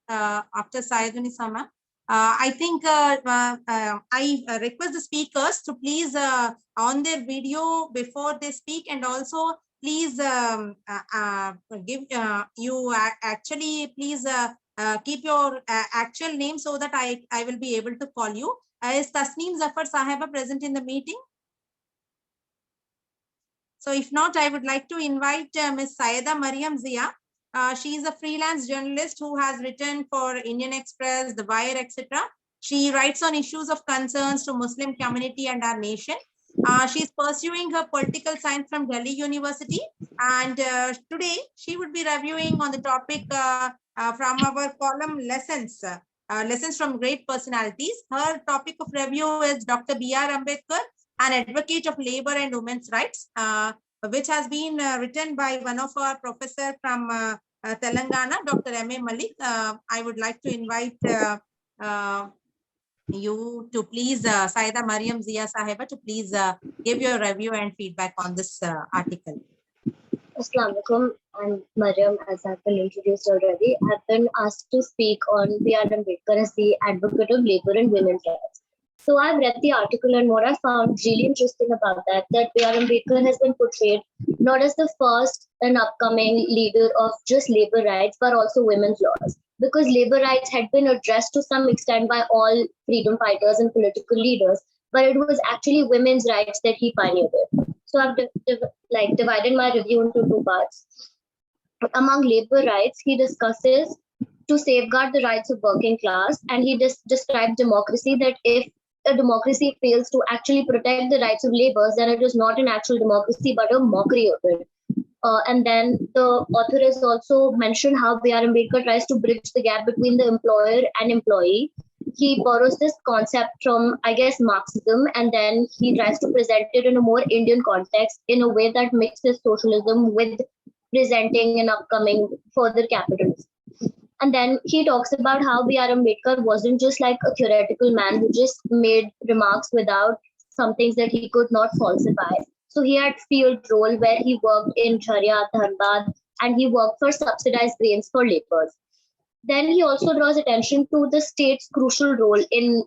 After Sayeduni Sama. I think I request the speakers to please on their video before they speak, and also please give you actually please keep your actual name so that I will be able to call you. Is Tasneem Zafar Sahaba present in the meeting? So if not, I would like to invite Ms. Sayeda Mariam Zia. She is a freelance journalist who has written for Indian Express, The Wire, etc. She writes on issues of concerns to Muslim community and our nation. She is pursuing her political science from Delhi University, and today she would be reviewing on the topic from our column lessons, lessons from great personalities. Her topic of review is Dr. B.R. Ambedkar, an advocate of labor and women's rights, which has been written by one of our professor from Telangana, Dr. M.A. Malik. I would like to invite you to please, Sayeda Mariam Zia Sahiba, to please give your review and feedback on this article. Assalamu alaikum. I'm Mariam, as I've been introduced already. I've been asked to speak on B.R. Ambedkar as the advocate of labor and women's rights. So I've read the article, and what I found really interesting about that B.R. Ambedkar has been portrayed not as the first and upcoming leader of just labor rights, but also women's laws. Because labor rights had been addressed to some extent by all freedom fighters and political leaders, but it was actually women's rights that he pioneered. So I've divided my review into two parts. Among labor rights, he discusses to safeguard the rights of working class, and he described democracy, that if a democracy fails to actually protect the rights of laborers, then it is not an actual democracy, but a mockery of it. And then the author has also mentioned how B.R. Ambedkar tries to bridge the gap between the employer and employee. He borrows this concept from, I guess, Marxism, and then he tries to present it in a more Indian context in a way that mixes socialism with presenting an upcoming further capitalism. And then he talks about how B.R. Ambedkar wasn't just like a theoretical man who just made remarks without some things that he could not falsify. So he had field role where he worked in Jharia, Dhanbad, and he worked for subsidized grains for laborers. Then he also draws attention to the state's crucial role in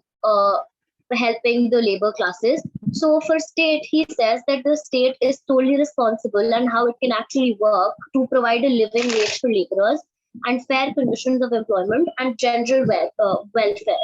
helping the labor classes. So for state, he says that the state is solely responsible and how it can actually work to provide a living wage for laborers and fair conditions of employment and general welfare.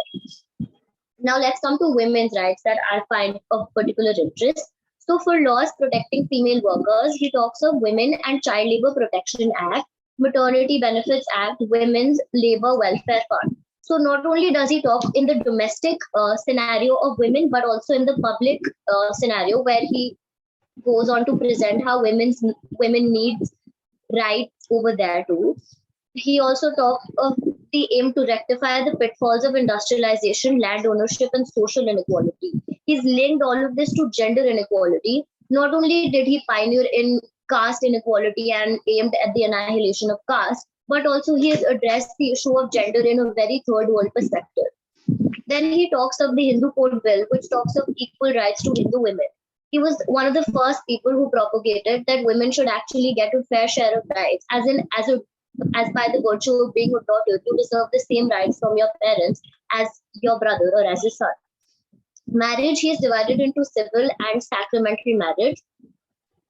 Now let's come to women's rights that I find of particular interest. So for laws protecting female workers, he talks of Women and Child Labor Protection Act, Maternity Benefits Act, Women's Labor Welfare Fund. So not only does he talk in the domestic scenario of women, but also in the public scenario where he goes on to present how women need rights over there too. He also talked of the aim to rectify the pitfalls of industrialization, land ownership, and social inequality. He's linked all of this to gender inequality. Not only did he pioneer in caste inequality and aimed at the annihilation of caste, but also he has addressed the issue of gender in a very third world perspective. Then he talks of the Hindu Code Bill, which talks of equal rights to Hindu women. He was one of the first people who propagated that women should actually get a fair share of rights, as by the virtue of being a daughter, you deserve the same rights from your parents as your brother or as a son. Marriage, he is divided into civil and sacramental marriage.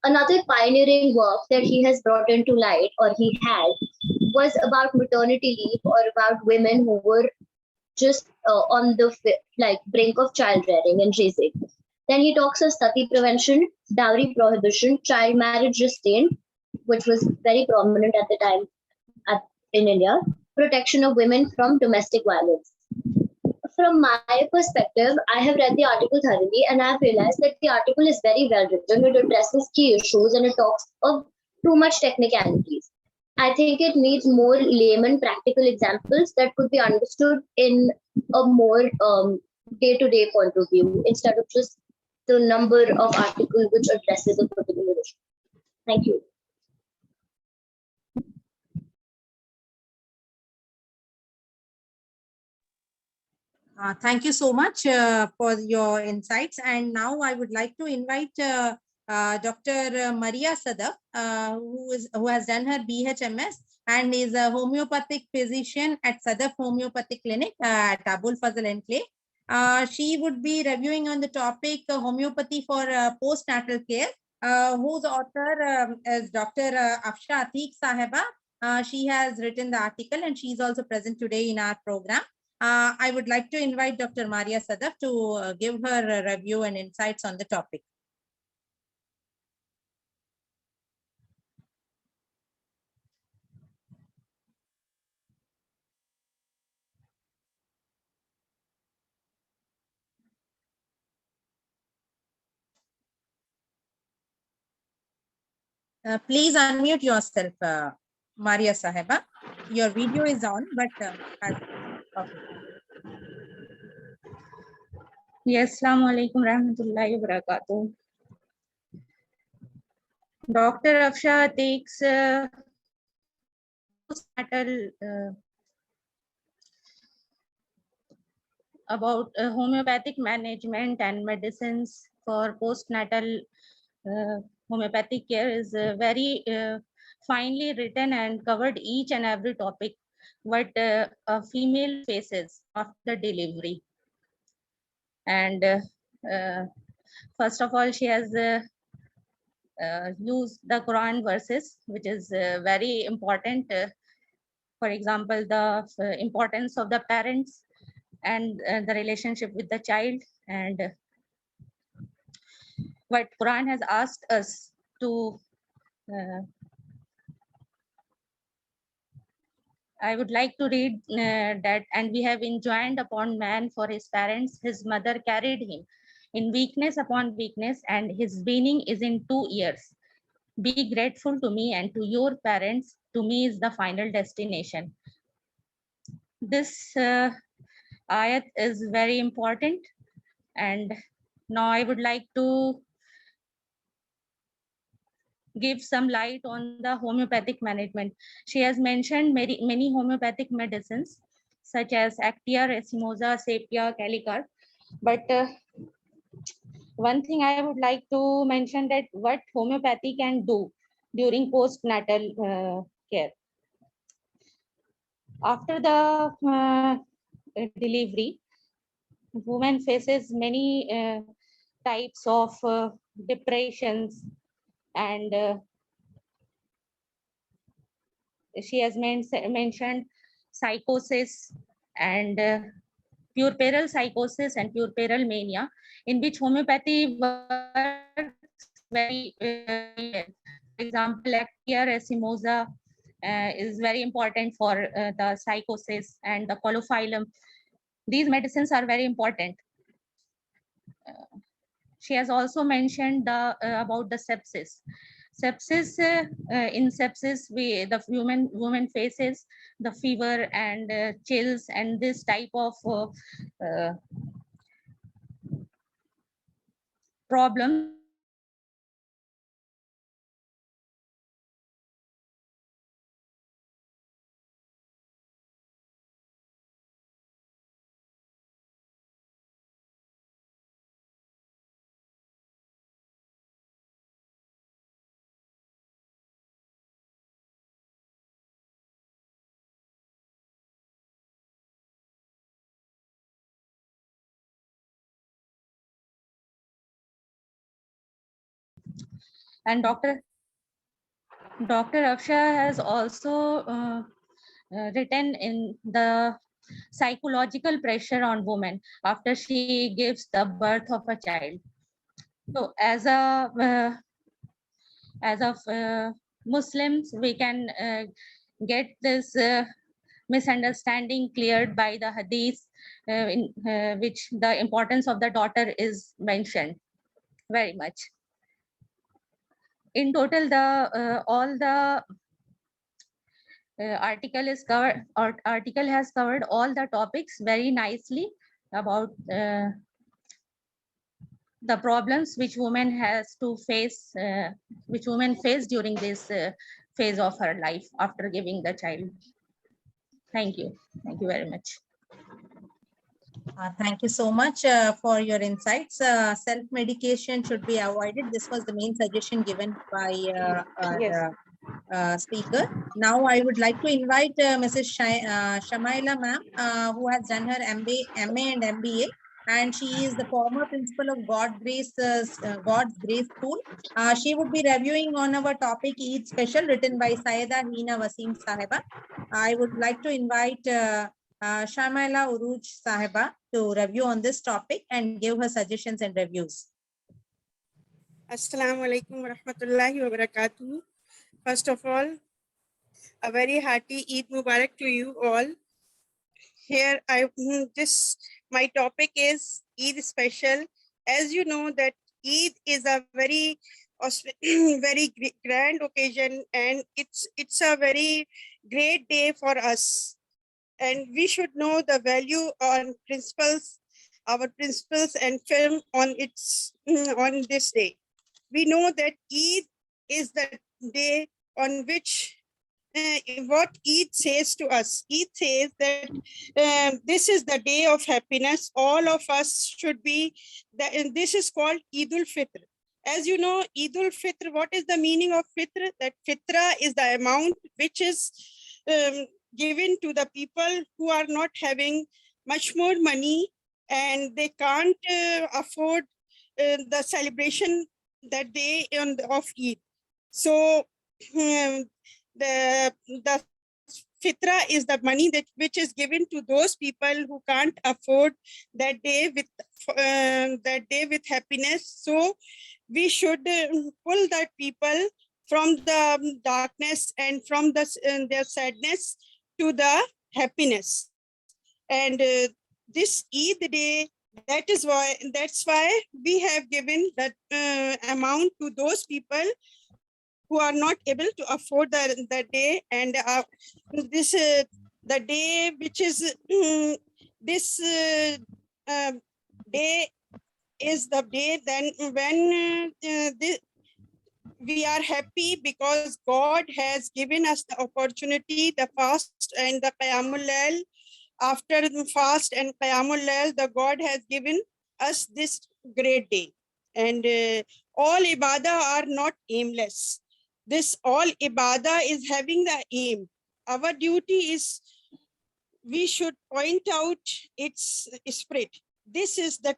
Another pioneering work that he has brought into light, or he had, was about maternity leave or about women who were just on the brink of child rearing and raising. Then he talks of sati prevention, dowry prohibition, child marriage restraint, which was very prominent at the time in India, protection of women from domestic violence. From my perspective, I have read the article thoroughly and I've realized that the article is very well written. It addresses key issues and it talks of too much technicalities. I think it needs more layman practical examples that could be understood in a more day-to-day point of view instead of just the number of articles which addresses a particular issue. Thank you. Thank you so much for your insights. And now I would like to invite Dr. Maria Sadaf, who has done her BHMS and is a homeopathic physician at Sadaf Homeopathic Clinic at Abul Fazal Enclave. She would be reviewing on the topic homeopathy for postnatal care, whose author is Dr. Afsha Atiq Saheba. She has written the article and she is also present today in our program. I would like to invite Dr. Maria Sadaf to give her a review and insights on the topic. Please unmute yourself, Maria Saheba. Your video is on, but okay. Yes, Assalamu alaikum rahmatullahi wa barakatuh. Dr. Afsha takes postnatal about homeopathic management and medicines for postnatal homeopathic care is very finely written and covered each and every topic what a female faces after delivery. And first of all, she has used the Quran verses, which is very important. For example, the importance of the parents and the relationship with the child, and what Quran has asked us to. I would like to read that, and we have enjoined upon man for his parents, his mother carried him in weakness upon weakness, and his weaning is in 2 years. Be grateful to me and to your parents. To me is the final destination. This ayat is very important, and now I would like to give some light on the homeopathic management. She has mentioned many homeopathic medicines such as Actia, Resimosa, Sapia, Calicar. But one thing I would like to mention that what homeopathy can do during postnatal care. After the delivery, woman faces many types of depressions, and she has mentioned psychosis and puerperal psychosis and puerperal mania, in which homeopathy works very well. For example, Actia resimosa is very important for the psychosis, and the colophyllum. These medicines are very important. She has also mentioned about the sepsis. In sepsis, the woman faces the fever and chills and this type of problems. And Dr. Afsha has also written in the psychological pressure on women after she gives the birth of a child. So as of Muslims, we can get this misunderstanding cleared by the hadith, in which the importance of the daughter is mentioned very much. In total, all the article has covered all the topics very nicely about the problems which women face during this phase of her life after giving the child. Thank you very much. Thank you so much for your insights. Self-medication should be avoided. This was the main suggestion given by our speaker. Now I would like to invite Mrs. Shamaila ma'am, who has done her MA and MBA, and she is the former principal of God's Grace School. She would be reviewing on our topic Eid Special, written by Sayeda Hina Wasim Sahiba. I would like to invite Shamaila Uruj Sahiba to review on this topic and give her suggestions and reviews. Assalamu alaikum wa rahmatullahi wa barakatuh. First of all, a very hearty Eid Mubarak to you all. Here, my topic is Eid special. As you know that Eid is a very very grand occasion, and it's a very great day for us. And we should know the value on principles, our principles and film on this day. We know that Eid is the day on which what Eid says to us. Eid says that this is the day of happiness. All of us should be, and this is called Eidul Fitr. As you know, Eidul Fitr, what is the meaning of Fitr? That Fitra is the amount which is given to the people who are not having much more money and they can't afford the celebration that day of Eid. So the fitra is the money which is given to those people who can't afford that day with happiness. So we should pull that people from the darkness and from their sadness to the happiness. And this Eid day, that's why we have given that amount to those people who are not able to afford the day. And this the day which is this day is the day then we are happy because God has given us the opportunity, the fast and the Qiyamul Lail. After the fast and Qiyamul Lail, the God has given us this great day. And all ibadah are not aimless. This all ibadah is having the aim. Our duty is we should point out its spirit. This is the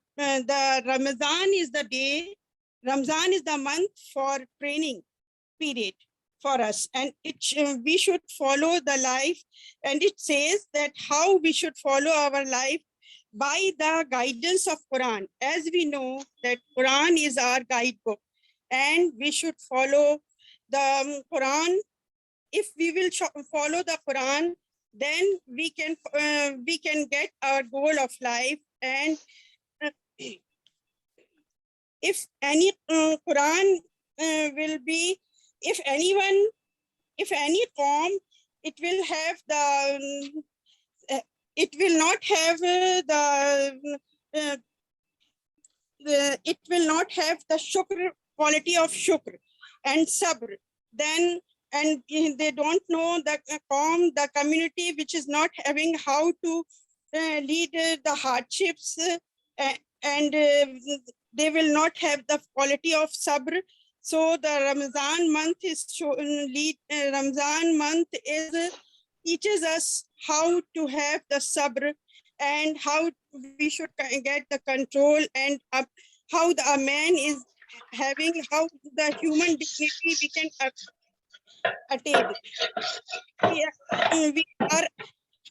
Ramadan is the day. Ramzan is the month for training period for us, and we should follow the life. And it says that how we should follow our life by the guidance of Quran. As we know that Quran is our guidebook, and we should follow the Quran. If we will follow the Quran, then we can get our goal of life. And if any Quran will be, if any form, it will have it will not have it will not have the shukr, quality of shukr and sabr. Then, and they don't know the the community which is not having how to lead the hardships, and they will not have the quality of sabr. So the Ramzan month is Ramzan month is teaches us how to have the sabr, and how we should get the control, and how a man is having, how the human dignity we can attain. We are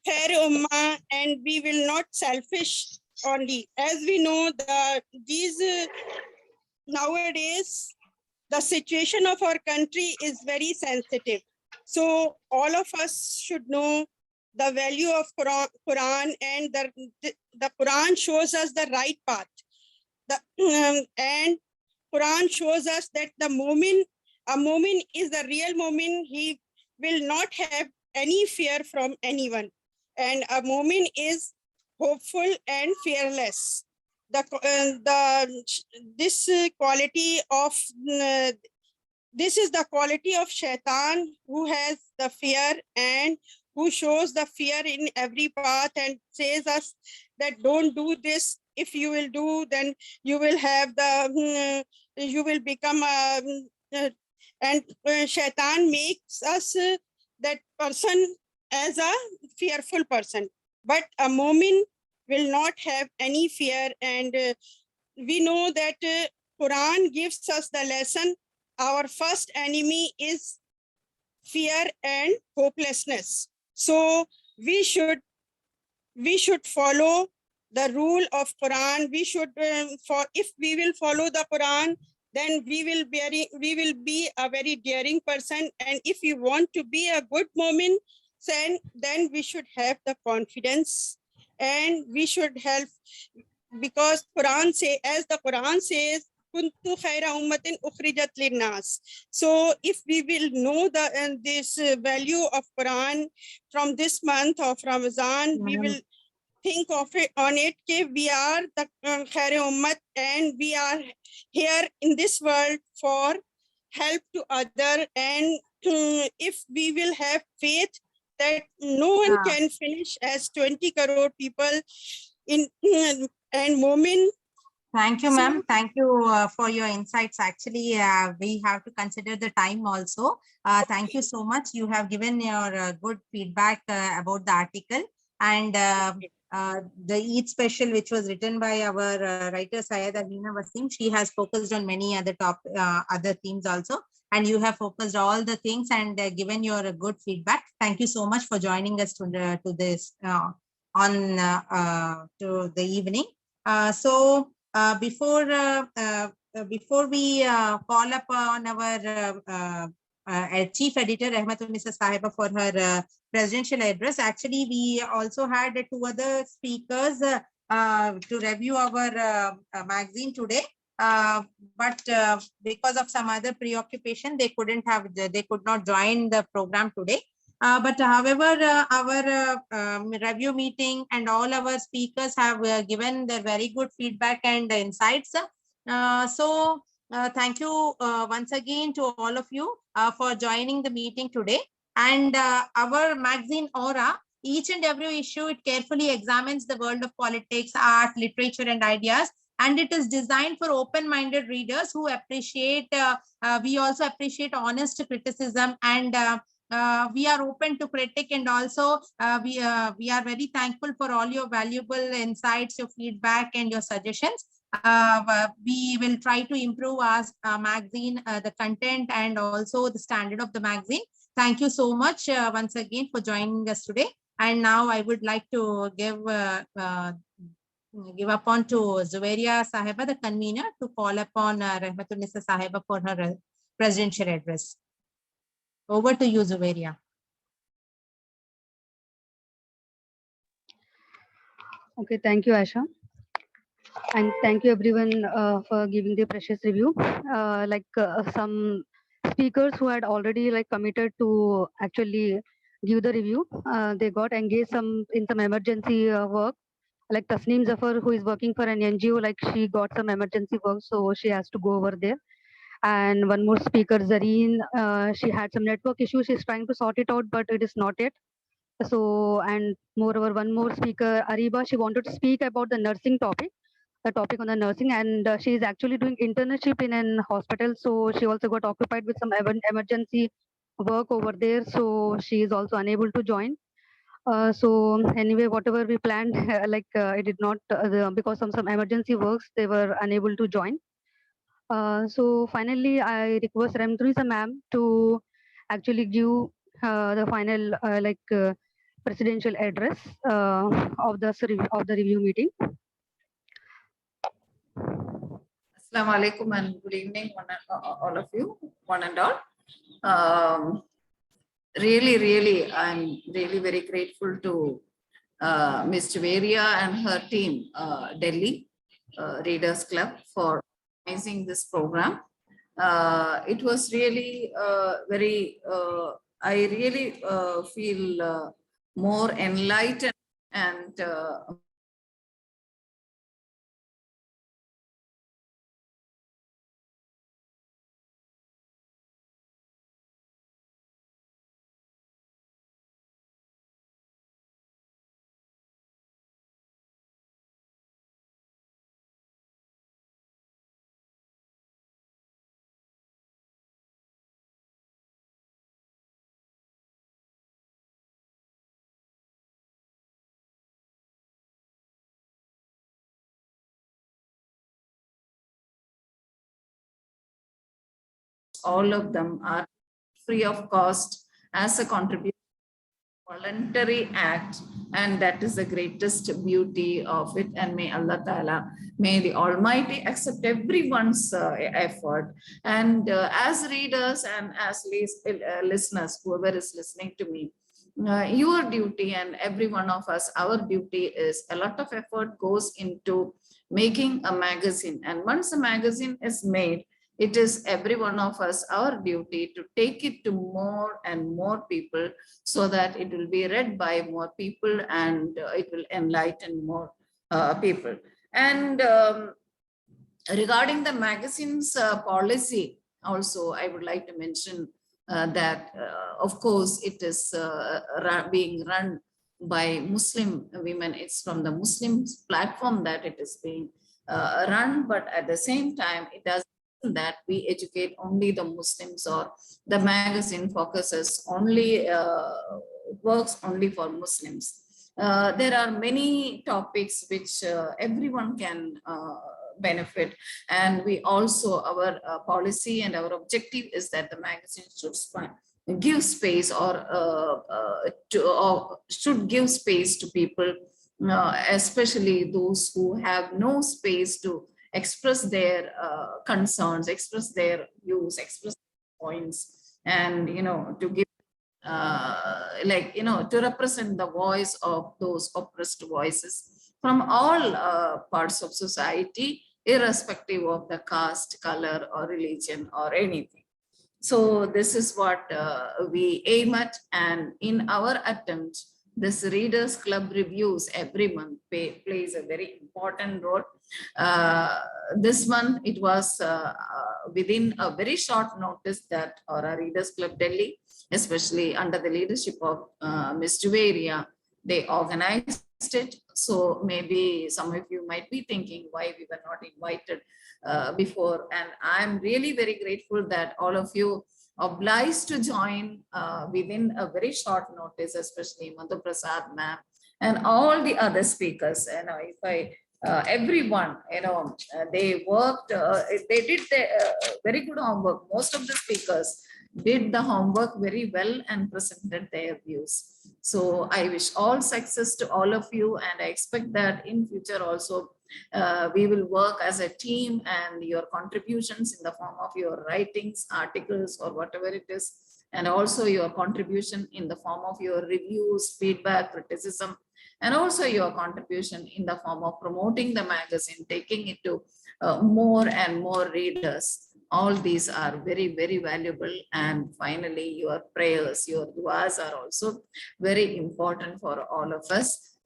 fair ummah, and we will not selfish only. As we know, these nowadays the situation of our country is very sensitive. So all of us should know the value of Quran, and the Quran shows us the right path. And Quran shows us that a mu'min is the real mu'min. He will not have any fear from anyone. And a mu'min is hopeful and fearless. This quality of this is the quality of shaitan, who has the fear and who shows the fear in every path, and says us that don't do this. If you will do, then you will have you will become and shaitan makes us that person as a fearful person. But a mu'min will not have any fear. And we know that Quran gives us the lesson. Our first enemy is fear and hopelessness. So we should follow the rule of Quran. We should if we will follow the Quran, then we will be a very daring person. And if you want to be a good mu'min, then we should have the confidence, and we should help, because as the Quran says, kuntu khaira ummatin ukhrijat linnas. So if we will know this value of Quran from this month of Ramadan, we will think of it on it. We are the khaira ummat, and we are here in this world for help to other. And if we will have faith that no one can finish as 20 crore people in and mu'min. Thank you, ma'am. Thank you for your insights. Actually, we have to consider the time also. Thank you so much. You have given your good feedback about the article, and the Eid special, which was written by our writer Syeda Hina Wasim. She has focused on many other other themes also, and you have focused all the things and given your good feedback. Thank you so much for joining us to this on to the evening. Before we call upon our chief editor Rahmatunnisa Sahiba for her presidential address, actually we also had two other speakers to review our magazine today. But because of some other preoccupation, they could not join the program today. But however, our review meeting and all our speakers have given their very good feedback and insights. So Thank you once again to all of you for joining the meeting today. And our magazine Aura, each and every issue, it carefully examines the world of politics, art, literature, and ideas. And it is designed for open-minded readers who appreciate, we also appreciate honest criticism, and we are open to critic, and also we are very thankful for all your valuable insights, your feedback, and your suggestions. We will try to improve our magazine, the content, and also the standard of the magazine. Thank you so much once again for joining us today. And now I would like to give upon to Zuveria Sahiba, the convener, to call upon Rahmatunnisa Sahiba for her presidential address. Over to you, Zuveria. Okay, thank you, Asha. And thank you everyone for giving the precious review. Some speakers who had already committed to actually give the review, they got engaged in some emergency work. Like Tasneem Zafar, who is working for an NGO, she got some emergency work, so she has to go over there. And one more speaker, Zareen, she had some network issues. She's trying to sort it out, but it is not yet. So, and moreover, one more speaker, Ariba, she wanted to speak about the nursing topic, the topic on the nursing, and she is actually doing internship in an hospital. So she also got occupied with some emergency work over there. So she is also unable to join. So anyway, whatever we planned, it did not, because of some emergency works, they were unable to join. So finally, I request Ramthrisa ma'am to actually give the final presidential address of the review meeting. Assalamu alaikum and good evening, all of you, one and all. Really, I'm really very grateful to Ms. Javeria and her team, Delhi Readers Club, for organizing this program. It was really I really feel more enlightened and all of them are free of cost as a contribution, voluntary act, and that is the greatest beauty of it. And may Allah Ta'ala, may the Almighty accept everyone's effort. And as readers and as listeners, whoever is listening to me, your duty and every one of us, our duty is a lot of effort goes into making a magazine. And once a magazine is made, it is every one of us, our duty to take it to more and more people so that it will be read by more people and it will enlighten more people. And regarding the magazine's policy, also, I would like to mention that, of course, it is being run by Muslim women. It's from the Muslims platform that it is being run, but at the same time, it does that we educate only the Muslims, or the magazine focuses only, works only for Muslims. There are many topics which everyone can benefit, and we also, our policy and our objective is that the magazine should give space or should give space to people, especially those who have no space to express their concerns, express their views, express points, and to give to represent the voice of those oppressed voices from all parts of society, irrespective of the caste, color, or religion, or anything. So this is what we aim at, and in our attempt, this Readers Club reviews every month plays a very important role. This month it was within a very short notice that Aura Readers Club Delhi, especially under the leadership of Ms. Juveria, they organized it. So maybe some of you might be thinking why we were not invited before. And I'm really very grateful that all of you obliged to join within a very short notice, especially Madhu Prasad ma'am and all the other speakers. You know, if I everyone, you know, they worked, they did the, very good homework. Most of the speakers did the homework very well and presented their views. So I wish all success to all of you, and I expect that in future also we will work as a team, and your contributions in the form of your writings, articles, or whatever it is, and also your contribution in the form of your reviews, feedback, criticism, and also your contribution in the form of promoting the magazine, taking it to more and more readers. All these are very, very valuable. And finally, your prayers, your duas are also very important for all of us.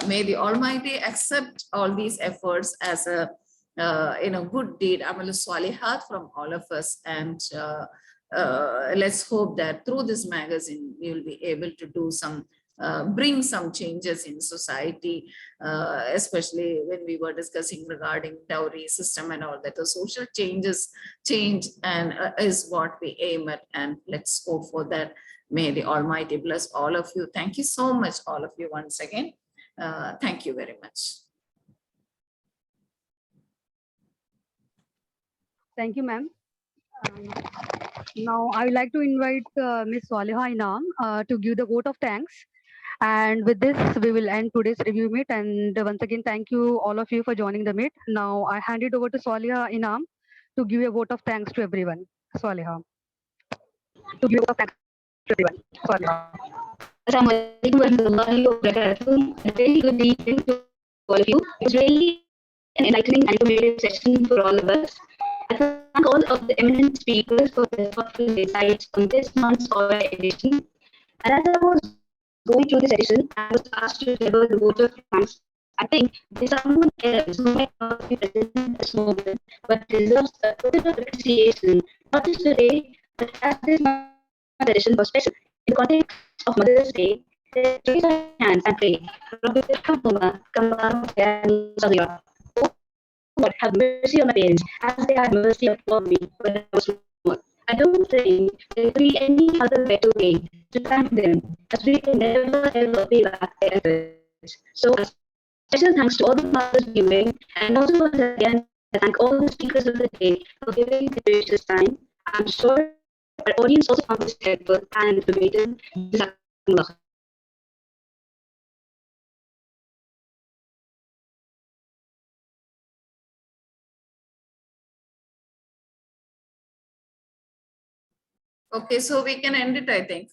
May the Almighty accept all these efforts as a good deed, Amal Swalihat from all of us. And let's hope that through this magazine, we will be able to do some bring some changes in society, especially when we were discussing regarding dowry system and all that. The social change and is what we aim at, and let's hope for that. May the Almighty bless all of you. Thank you so much, all of you, once again. Thank you very much. Thank you, ma'am. Now I would like to invite Ms. Saliha Inam to give the vote of thanks. And with this, we will end today's review meet. And once again, thank you all of you for joining the meet. Now I hand it over to Saliha Inam to give a vote of thanks to everyone. Saliha. To give a vote of thanks to everyone. Saliha. Assalamualaikum warahmatullahi wabarakatuh. A very good evening to all of you. It was really an enlightening and informative session for all of us. I thank all of the eminent speakers for their thoughtful insights on this month's Aura edition. And as I was going through this edition, I was asked to deliver the vote of thanks. I think there's someone else who might not be present at this moment, but deserves a total appreciation, not just today, but as this month's edition was special. In the context of Mother's Day, let's raise our hands and pray. Lord, have mercy on my parents as they had mercy upon me when I was small. I don't think there will be any other better way to thank them, as we can never ever pay back their efforts. So, a special thanks to all the mothers viewing, and also once again, I thank all the speakers of the day for giving the precious time. I'm sure our audience also found this helpful and informative. Jazakumullah. Okay, so we can end it, I think.